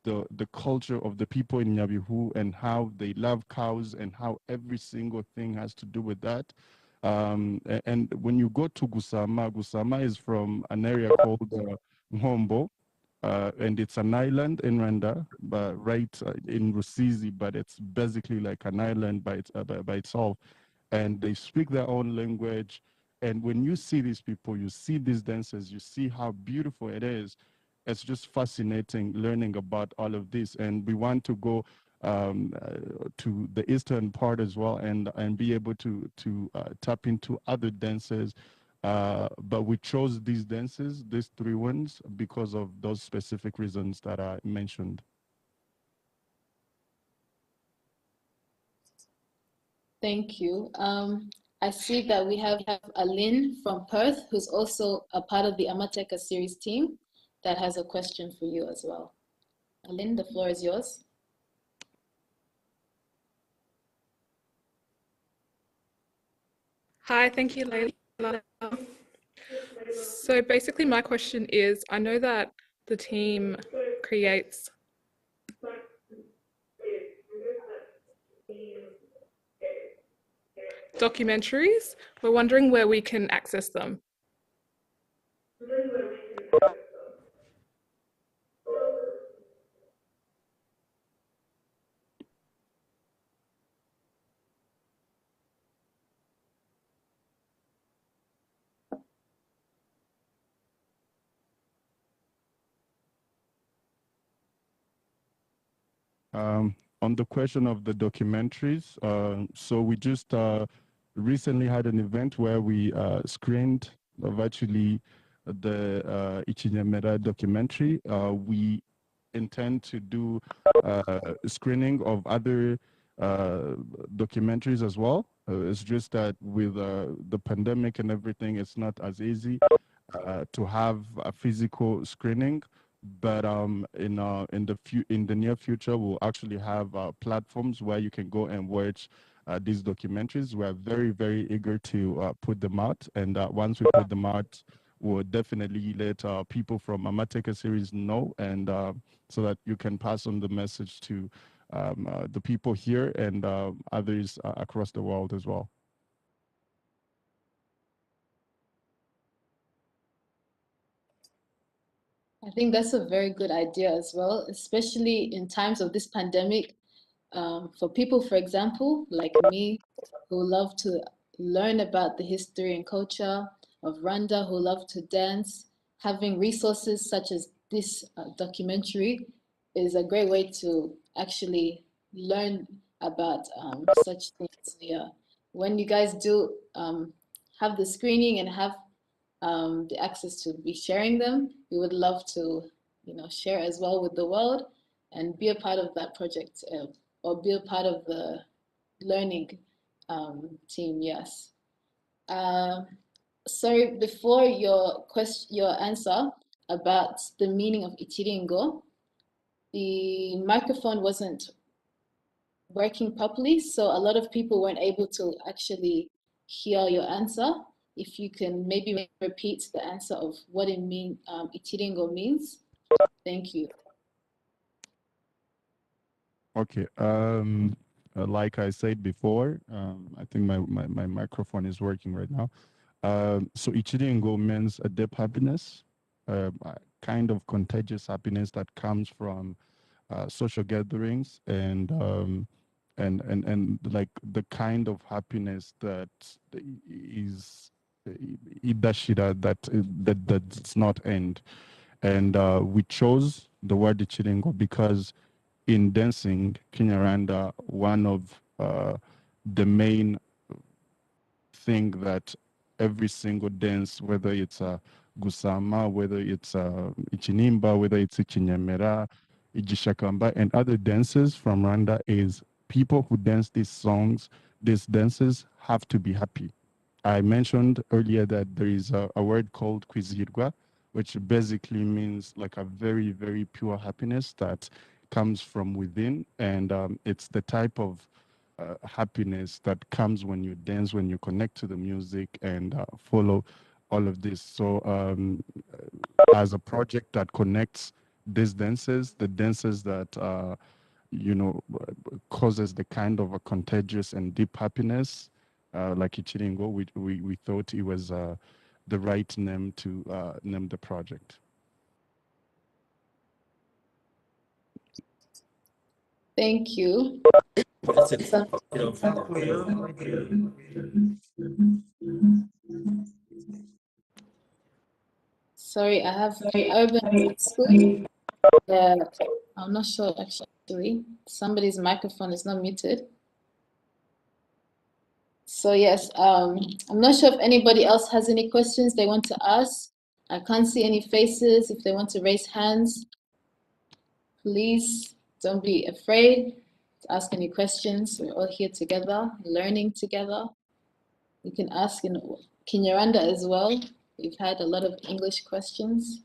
the culture of the people in Nyabihu and how they love cows and how every single thing has to do with that. And when you go to Gusama, Gusama is from an area called Nhombo, and it's an island in Rwanda, but right in Rusizi, but it's basically like an island by itself, and they speak their own language. And when you see these people, you see these dances, you see how beautiful it is. It's just fascinating learning about all of this. And we want to go to the eastern part as well and be able to tap into other dances. But we chose these dances, these three ones, because of those specific reasons that I mentioned.
Thank you. I see that we have Aline from Perth, who's also a part of the Amateka Series team, that has a question for you as well. Aline, the floor is yours.
Hi, thank you, Layla. So basically my question is, I know that the team creates documentaries. We're wondering where we can access them.
On the question of the documentaries, so we just recently had an event where we screened virtually the Ichinyemera documentary. We intend to do screening of other documentaries as well. It's just that with the pandemic and everything, it's not as easy to have a physical screening. But in the near future, we'll actually have platforms where you can go and watch these documentaries. We're very, very eager to put them out, and once we put them out, we'll definitely let people from Amateka Series know, and so that you can pass on the message to the people here and others across the world as well.
I think that's a very good idea as well, especially in times of this pandemic. For people, for example, like me, who love to learn about the history and culture of Rwanda, who love to dance, having resources such as this documentary is a great way to actually learn about such things. Yeah. When you guys do have the screening and have the access to be sharing them, we would love to, share as well with the world and be a part of that project or be a part of the learning team. Yes. Sorry, before your answer about the meaning of Itiringo, the microphone wasn't working properly, so a lot of people weren't able to actually hear your answer. If you can maybe repeat the answer of what Itiringo means. Thank you.
Okay. Like I said before, I think my microphone is working right now. So Ichiringo means a deep happiness, a kind of contagious happiness that comes from social gatherings and like the kind of happiness that is idashira that does not end. And we chose the word Ichiringo because in dancing Kinyarwanda, one of the main thing that every single dance, whether it's a gusama, whether it's a ichinimba, whether it's ichinyemera, ijishakamba, and other dances from Rwanda, is people who dance these songs, these dances have to be happy. I mentioned earlier that there is a word called kwizirwa, which basically means like a very, very pure happiness that comes from within. And it's the type of happiness that comes when you dance, when you connect to the music and follow all of this. So as a project that connects these dances, the dances that, causes the kind of a contagious and deep happiness, like Ichiringo, we thought it was the right name to name the project.
Thank you. Sorry, I have an urban school. I'm not sure actually. Somebody's microphone is not muted. So yes, I'm not sure if anybody else has any questions they want to ask. I can't see any faces. If they want to raise hands, please don't be afraid to ask any questions. We're all here together, learning together. You can ask in Kinyarwanda as well. We've had a lot of English questions.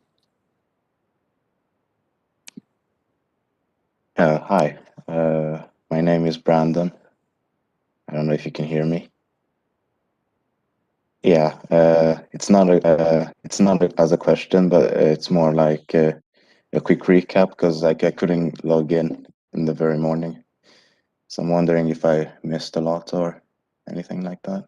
Hi, my name is Brandon. I don't know if you can hear me. Yeah, it's not as a question, but it's more like a quick recap because like I couldn't log in the very morning, so I'm wondering if I missed a lot or anything like that.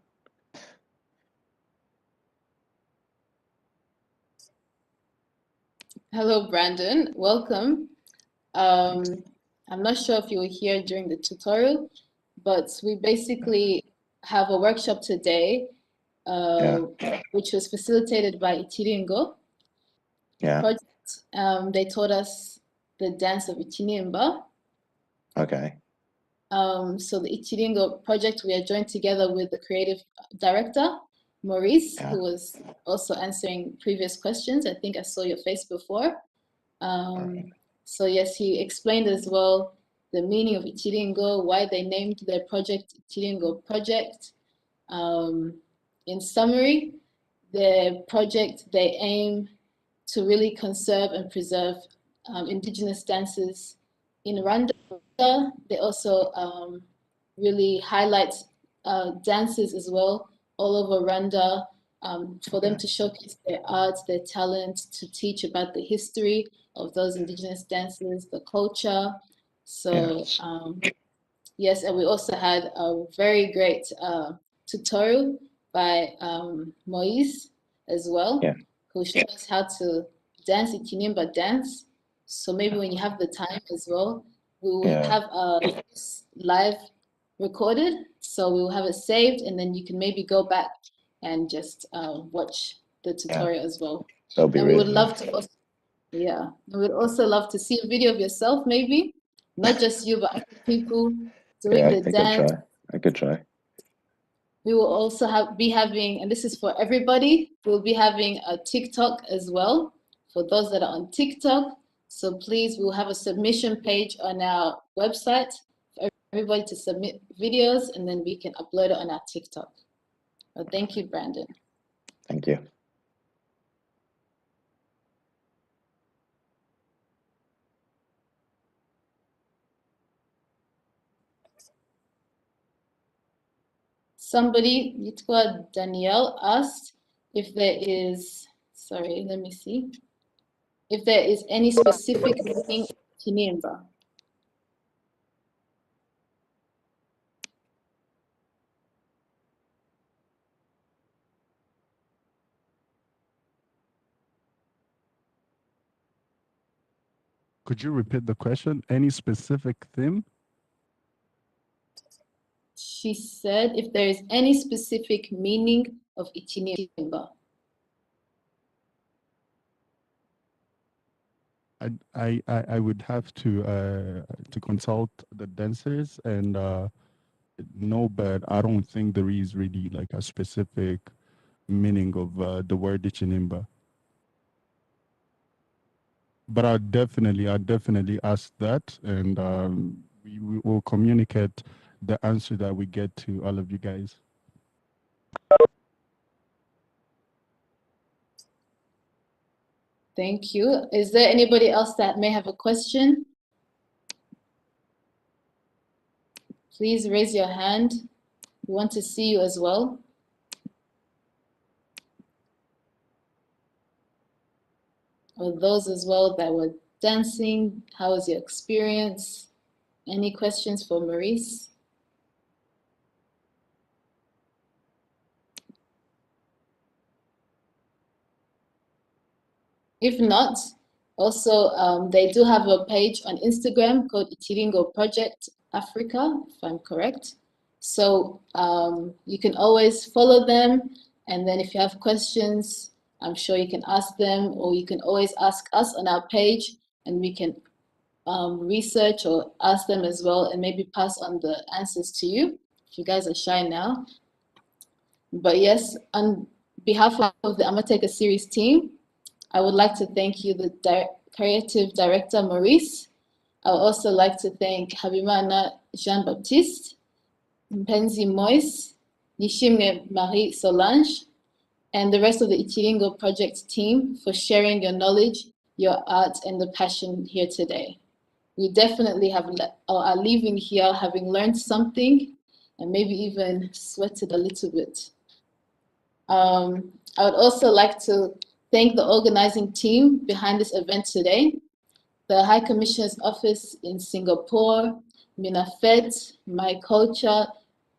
Hello, Brandon. Welcome. I'm not sure if you were here during the tutorial, but we basically have a workshop today,
Yeah,
which was facilitated by Itiringo
yeah,
project. They taught us the dance of Itinimba.
okay,
So the Ichiringo project, we are joined together with the creative director, Maurice,
yeah,
who was also answering previous questions. I think I saw your face before.
all right,
So yes, he explained as well the meaning of Ichiringo, why they named their project Ichiringo Project. In summary, the project, they aim to really conserve and preserve indigenous dances in Rwanda. They also really highlight dances as well all over Rwanda for them
okay,
to showcase their art, their talent, to teach about the history of those indigenous dances, the culture.
yeah,
So yes, and we also had a very great tutorial by Moise as well,
yeah,
who showed us how to dance Ikinimba dance. So maybe when you have the time as well, we will
yeah,
have this live recorded. So we will have it saved, and then you can maybe go back and just watch the
yeah.
tutorial as well.
That'll be
And we would
really
love
nice.
to also, yeah, we would also love to see a video of yourself, maybe not just you, but other people
Yeah,
doing
I
the
think I'd
dance.
try. I could try.
We will also be having, and this is for everybody, we'll be having a TikTok as well for those that are on TikTok. So please, we'll have a submission page on our website for everybody to submit videos, and then we can upload it on our TikTok. Well, thank you, Brandon.
Thank you.
Somebody, Yitwa Danielle, asked if there is, sorry, let me see, if there is any specific meaning in Kinimba.
Could you repeat the question? Any specific theme?
She said if there is any specific meaning of Itinimba.
I would have to consult the dancers and no, but I don't think there is really like a specific meaning of the word Ichinimba. But I definitely ask that, and we will communicate the answer that we get to all of you guys.
Thank you. Is there anybody else that may have a question? Please raise your hand. We want to see you as well. Or those as well that were dancing, how was your experience? Any questions for Maurice? If not, also they do have a page on Instagram called Itiringo Project Africa, if I'm correct. So you can always follow them, and then if you have questions, I'm sure you can ask them, or you can always ask us on our page, and we can research or ask them as well, and maybe pass on the answers to you if you guys are shy now. But yes, on behalf of the Amateka Series team, I would like to thank you, the creative director, Maurice. I would also like to thank Habimana Jean-Baptiste, Mpenzi Moise, Nishimwe Marie Solange, and the rest of the Ichiringo project team for sharing your knowledge, your art, and the passion here today. We definitely are leaving here having learned something and maybe even sweated a little bit. I would also like to thank the organizing team behind this event today, the High Commissioner's Office in Singapore, Minafet, My Culture,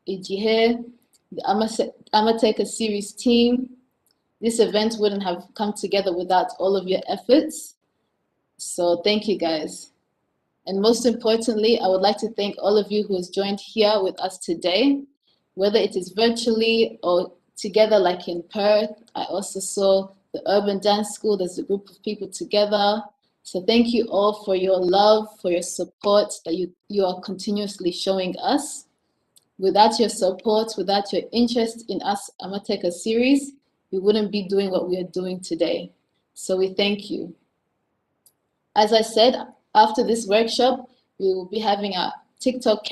IGIHE, the Amateka Series team. This event wouldn't have come together without all of your efforts. So thank you guys. And most importantly, I would like to thank all of you who has joined here with us today, whether it is virtually or together like in Perth. I also saw the Urban Dance School, there's a group of people together. So thank you all for your love, for your support that you are continuously showing us. Without your support, without your interest in us Amateka Series, we wouldn't be doing what we are doing today. So we thank you. As I said, after this workshop, we will be having a TikTok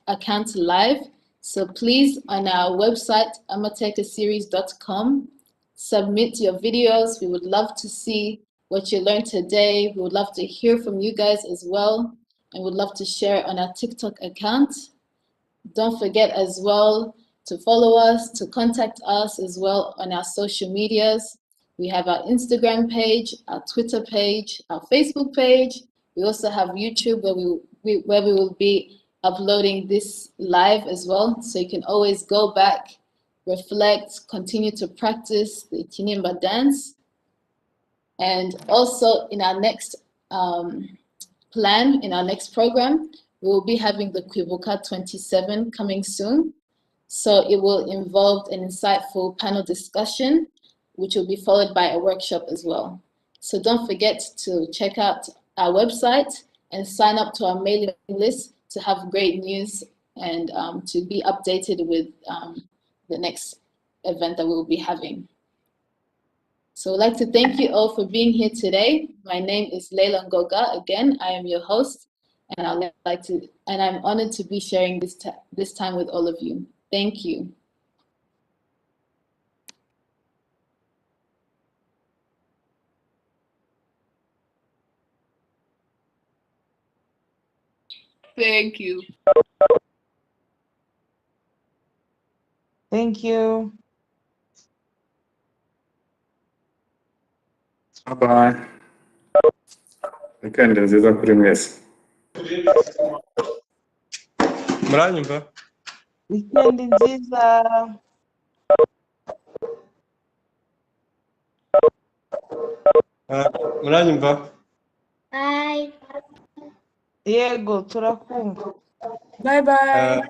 account live. So please, on our website, amatekaseries.com, submit your videos. We would love to see what you learned today. We would love to hear from you guys as well, and would love to share on our TikTok account. Don't forget as well to follow us, to contact us as well on our social medias. We have our Instagram page, our Twitter page, our Facebook page. We also have YouTube where we will be uploading this live as well. So you can always go back, reflect, continue to practice the Kinimba dance. And also in our next plan, in our next program, we will be having the Kwibuka 27 coming soon. So it will involve an insightful panel discussion, which will be followed by a workshop as well. So don't forget to check out our website and sign up to our mailing list to have great news and to be updated with the next event that we will be having. So I'd like to thank you all for being here today. My name is Leila Ngoga. Again, I am your host, and I'm honored to be sharing this time with all of you. Thank you. Thank you.
Thank you.
Bye. Weekend nziza kuri mwese.
Muranyumva?
Weekend nziza.
Muranyumva?
Bye. Yego, turakumva.
Bye bye.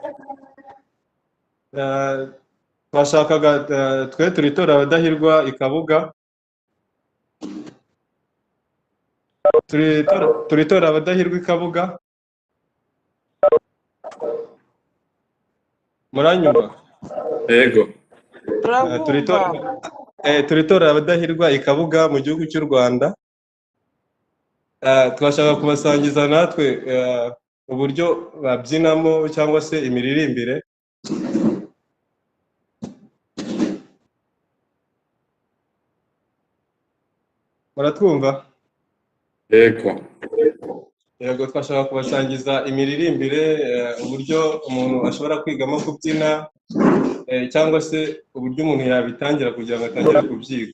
Twashakaga twe turitora abadahirwa i Kabuga. Turitora abadahirwa i Kabuga. Muranyumva?
Yego.
Turitora abadahirwa i Kabuga mu gihugu cy'u Rwanda. Twashaka kubasangiza natwe uburyo babyinamo cyangwa se imiririmbire. Muratwumva? Yego, twashaka kubasangiza imiririmbire, uburyo umuntu ashobora kwigamo kubyina, cyangwa se uburyo umuntu yabitangira kugira ngo atangire kubyiga.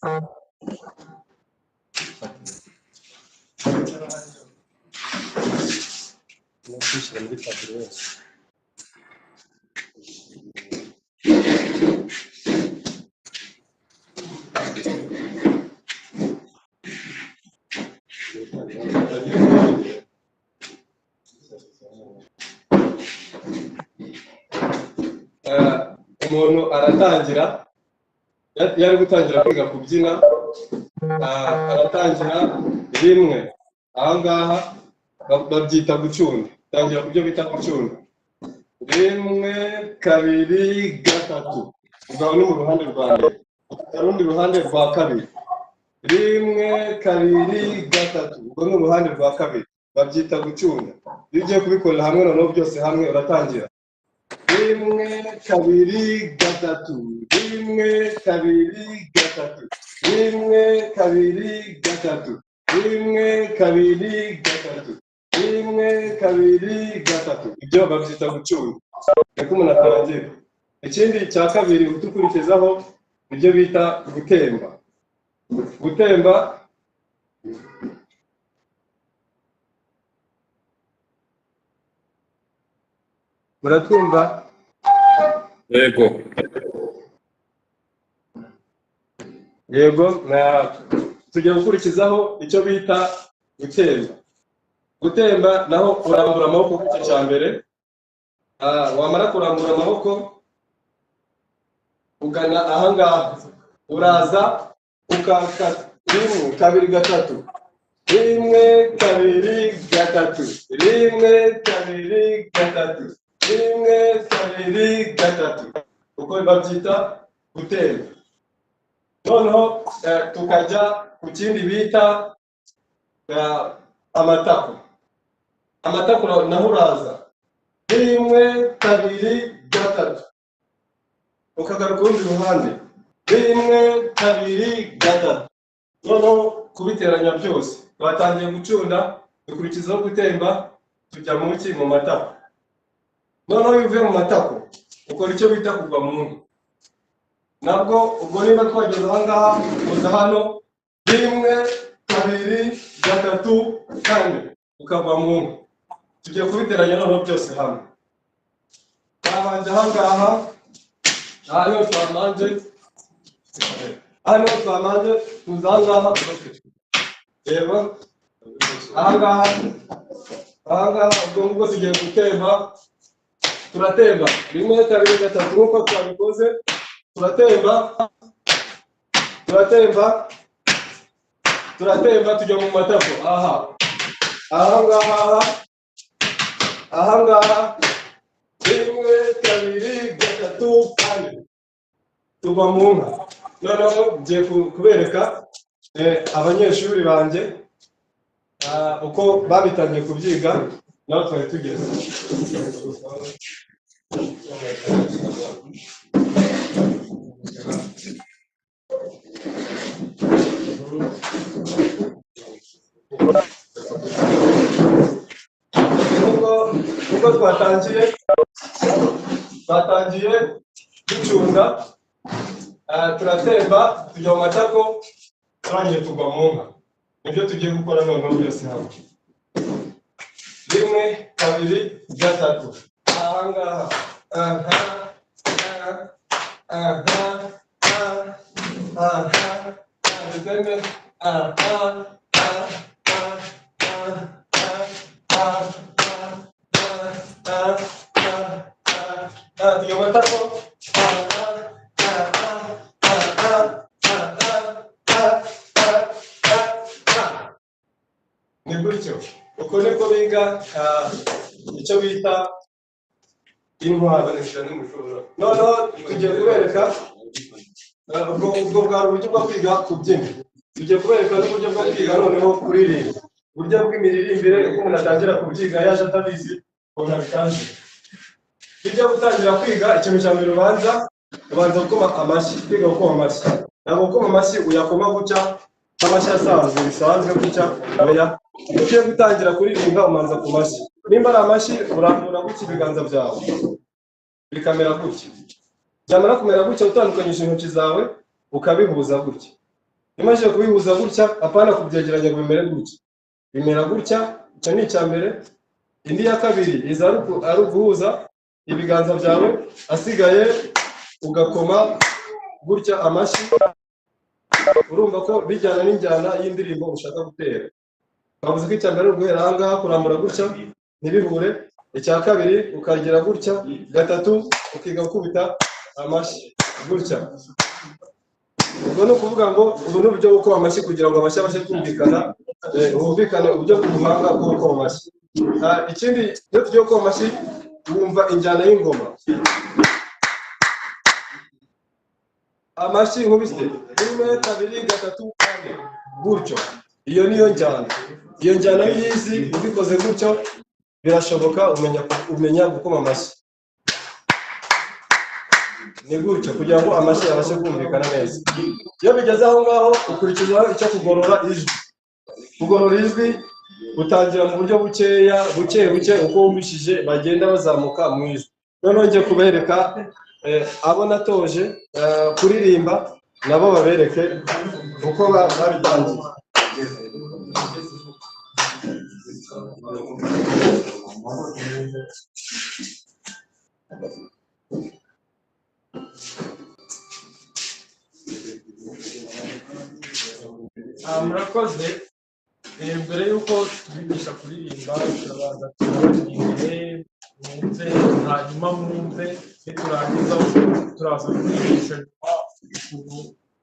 Umuntu aratangira, yari gutangira kwiga kubyina, aratangira rimwe, ahangaha babyita gucunda, tangira kubyo bita gucunda. Rimwe, kabiri, gatatu, ubwo ni mu ruhande rwa mbere, urundi ruhande rwa kabiri. Rimwe, kabiri, gatatu, ubwo ni uruhande rwa kabiri, babyita gucunda. Iyo ugiye kubikorera hamwe noneho byose hamwe uratangira. Rimwe, kabiri, gatatu, rimwe, kabiri, gatatu, rimwe, kabiri, gatatu, rimwe, kabiri, gatatu, rimwe, kabiri, gatatu. Ibyo babyita gucunda. Reka umuntu atangira. Ikindi cya kabiri utukurikizaho
nibyo bita gutemba. Gutemba muratwumva?
Yego.
Yego, tugiye gukurikizaho icyo bita gutemba. Gutemba naho urambura amaboko ku gice cya mbere, wamara kurambura amaboko ugana ahangaha, uraza ukakata 1 2 3 1 2 3 1 2 3 1 2 3 uko babyita gutemba. Noneho tukajya ku kindi bita amatako. Amatako naho uraza 1 2 3 ukagaruka urundi ruhande 1 2 3 noneho kubiteranya byose batangiye gucunda dukurikizaho gutemba tujya mu matako. Noneho iyo uvuye mu matako ukora icyo bita kugwa mu nka. Nabwo ubwo niba twageze ahangaha uza hano 1 2 3 4 ukagwa mu nka. Tugiye kubiteranya noneho byose hamwe. Twabanje ahangaha hano twamanje tuza ahangaha reba ahangaha ubwo ngubwo tugiye gutemba. Turatemba 1 2 3 nk'uko twabikoze. Turatemba tujya mu matako. Ahangaha 1 2 3 4 tuva mu nka. Noneho ngiye kubereka abanyeshuri banjye uko babitangiye kubyiga naho twari tugeze. Uko twatangiye ducunga, turatemba tujya mu matako, turangiye tugwa mu nka. Nibyo tugiye gukora noneho byose hamwe. 1 2 3 ahangaha ni gutyo. Uko niko biga icyo bita intwaro n'umushobora. Noneho tugiye kubereka ubwo bwa uburyo bwo kwiga kubyina. Tugiye kubereka n'uburyo bwo kwiga noneho kuririmba. Uburyo bw'imiririmbire uko umuntu atangira kubyiga yaje atabizi ukuntu abitangira. Tujya gutangira kwiga ikintu cya mbere ubanza gukoma amashyi. Kwiga gukoma amashyi. Ntabwo gukoma amashyi uyakoma gutya amashyi asanzwe bisanzwe gutya oya. Ugiye gutangira kuririmba umanza ku mashyi. Nimba ari amashyi urambura gutya ibiganza byawe bikamera gutya. Byamara kumera gutya utandukanyije intoki zawe ukabihuza gutya. Imaze kubihuza gutya apana kubyegeranya ngo bimere gutya. Bimera gutya, icyo ni icya mbere. Indi ya kabiri iza ari uguhuza ibiganza byawe, asigaye ugakoma gutya amashyi. Urumva ko bijyana n'injyana y'indirimbo ushaka gutera. Bavuze ko icya mbere uguhera ahangaha kurambura gutya ntibihure. Icya kabiri ukagira gutya, gatatu ukiga gukubita amashyi gutya. Ubwo ni ukuvuga ngo ubu ni uburyo bwo gukoma amashyi kugira ngo amashyi abashe kumvikana, humvikane uburyo bw'ubuhanga bwo gukoma amashyi. Ikindi iyo tugiye gukoma amashyi wumva injyana y'ingoma. Amashyi nkubise 1 2 3 4 gutyo. Iyo niyo njyana. Iyo njyana yizi ubikoze gutyo birashoboka umenya gukoma amashyi. Ni gutyo kugira ngo amashyi abashe kumvikana neza. Iyo bigeze aho ngaho ukurikizaho icyo kugorora ijwi. Kugorora ijwi utangira mu buryo buke uko wumvishije bagenda bazamuka mu ijwi. Noneho ngiye kubereka abo natoje kuririmba nabo babereke uko babitangiye.
Murakoze. Mbere y'uko tubigisha kuririmba turabanza turabaririmbe mwumve, hanyuma mwumve, niturangiza turaza kubigisha ukuntu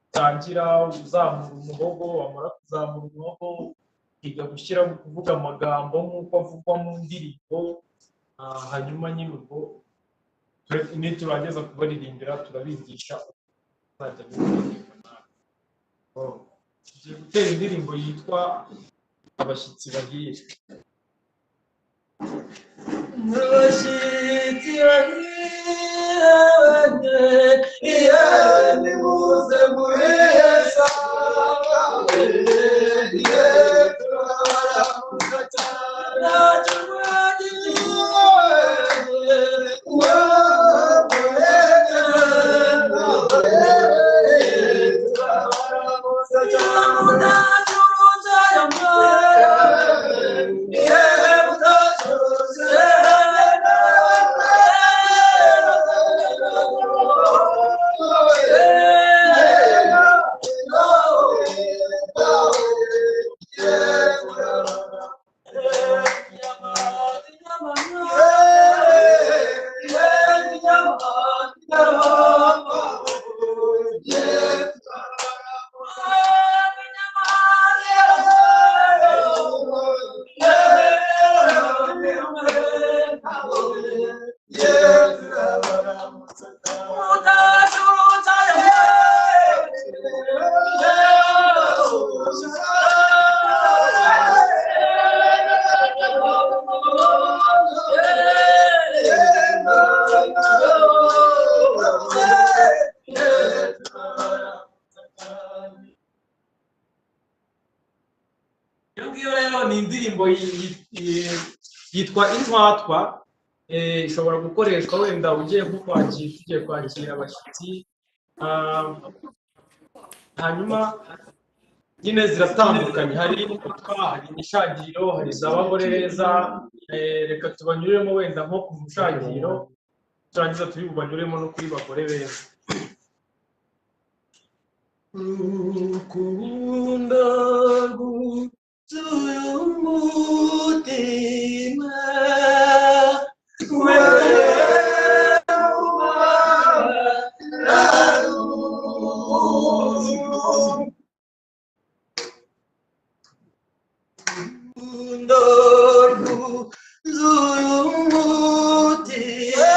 utangira uzamura umuhogo, wamara kuzamura umuhogo ukiga gushyira kuvuga amagambo nk'uko avugwa mu ndirimbo, hanyuma nyine ubwo niturangiza kubaririmbira turabigisha uzajya muririmba nawe. Tugiye gutera indirimbo yitwa Abashyitsi Bahire. Abashyitsi bahire, iyo nimuze muheza, iyo turabaramuka cyane, ntacyo mwagiye, turabaramuka cyane. Ni indirimbo yitwa Intwatwa, ishobora gukoreshwa wenda ugiye tugiye kwakira abashyitsi, hanyuma nyine ziratandukanye, hari intwatwa, hari imishagiriro, hari iz'abagore beza. Reka tubanyuremo wenda nko ku mushagiriro, turangiza turi bubanyuremo no kuri bagore beza. Urukundo rwuzuye umutima, urukundo rwuzuye umutima,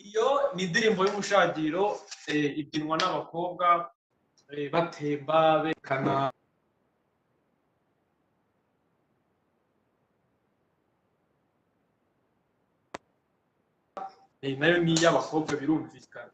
iyo ni indirimbo y'umushagiro, ibyinwa n'abakobwa batemba berekana nayo ni iy'abakobwa birumvikana.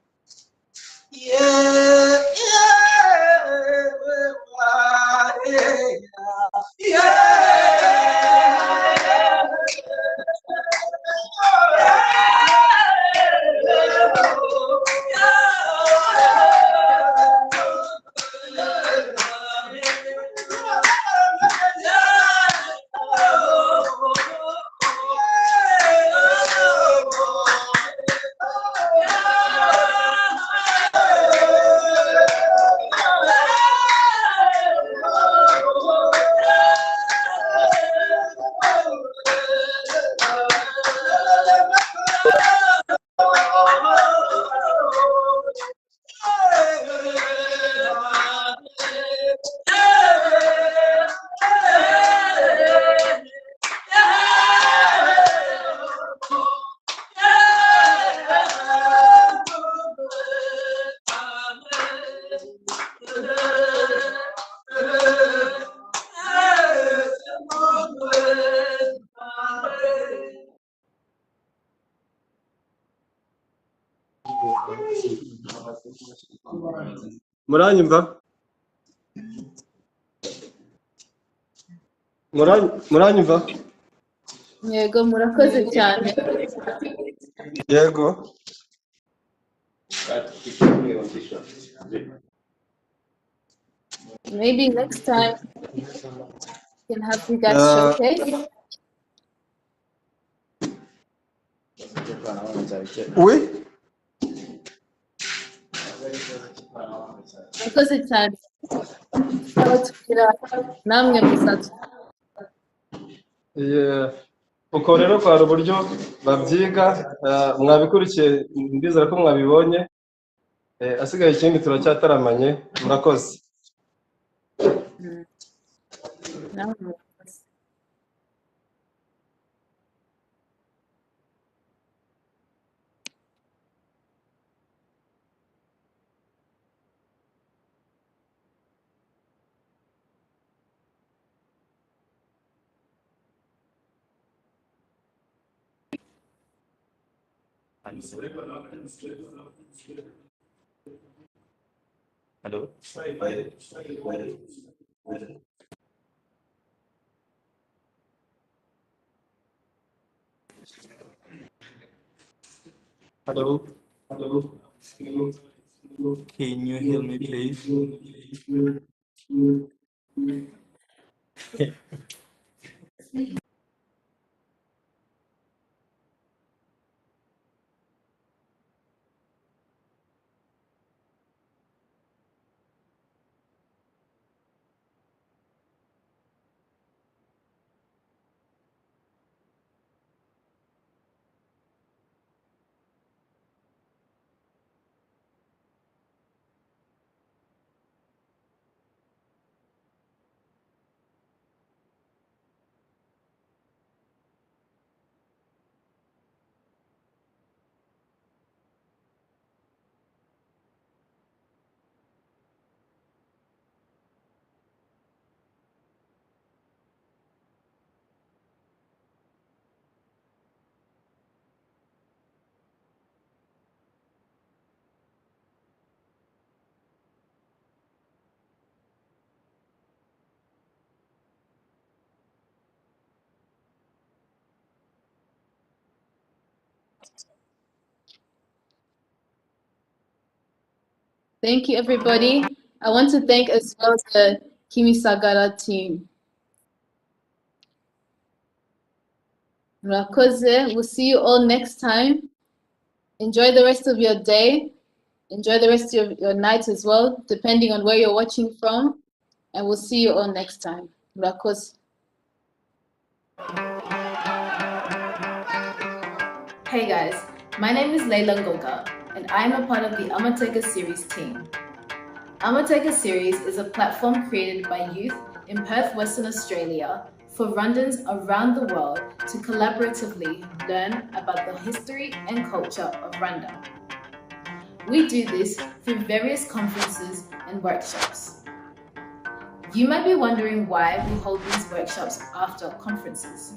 muranyumva muranyumva
yego murakoze cyane.
yego
Maybe next time we can have you guys showcase.
oui
Murakoze cyane. Abatubwira namwe muzaza.
uko rero kwari uburyo babyiga mwabikurikiye ndizera ko mwabibonye asigaye ikindi turacyataramanye murakoze
Namwe murakoze.
Hello. Hello. Hello. Can you hear me, please?
Thank you, everybody. I want to thank as well the Kimisagara team. Murakoze. We'll see you all next time. Enjoy the rest of your day. Enjoy the rest of your night as well, depending on where you're watching from. And we'll see you all next time. Murakoze. Hey guys, my name is Leila Ngoga, and I'm a part of the Amateka Series team. Amateka Series is a platform created by youth in Perth, Western Australia for Rwandans around the world to collaboratively learn about the history and culture of Rwanda. We do this through various conferences and workshops. You might be wondering why we hold these workshops after conferences.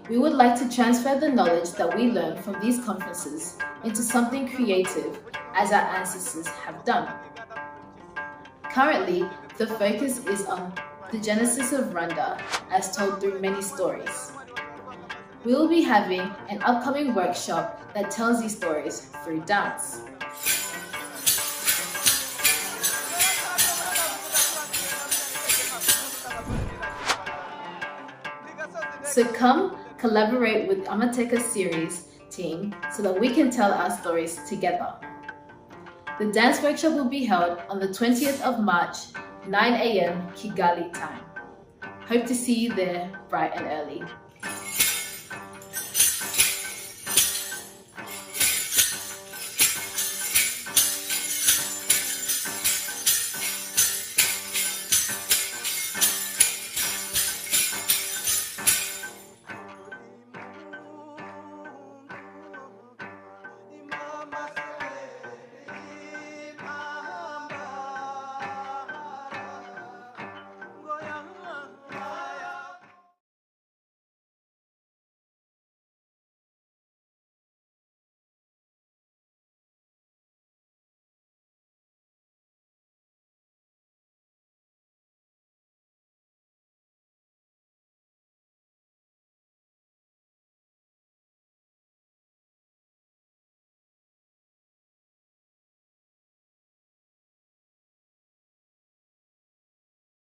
We would like to transfer the knowledge that we learn from these conferences into something creative, as our ancestors have done. Currently, the focus is on the Genesis of Rwanda as told through many stories. We will be having an upcoming workshop that tells these stories through dance. So come collaborate with Amateka Series team so that we can tell our stories together. The dance workshop will be held on the 20th of March, 9 a.m. Kigali time. Hope to see you there bright and early.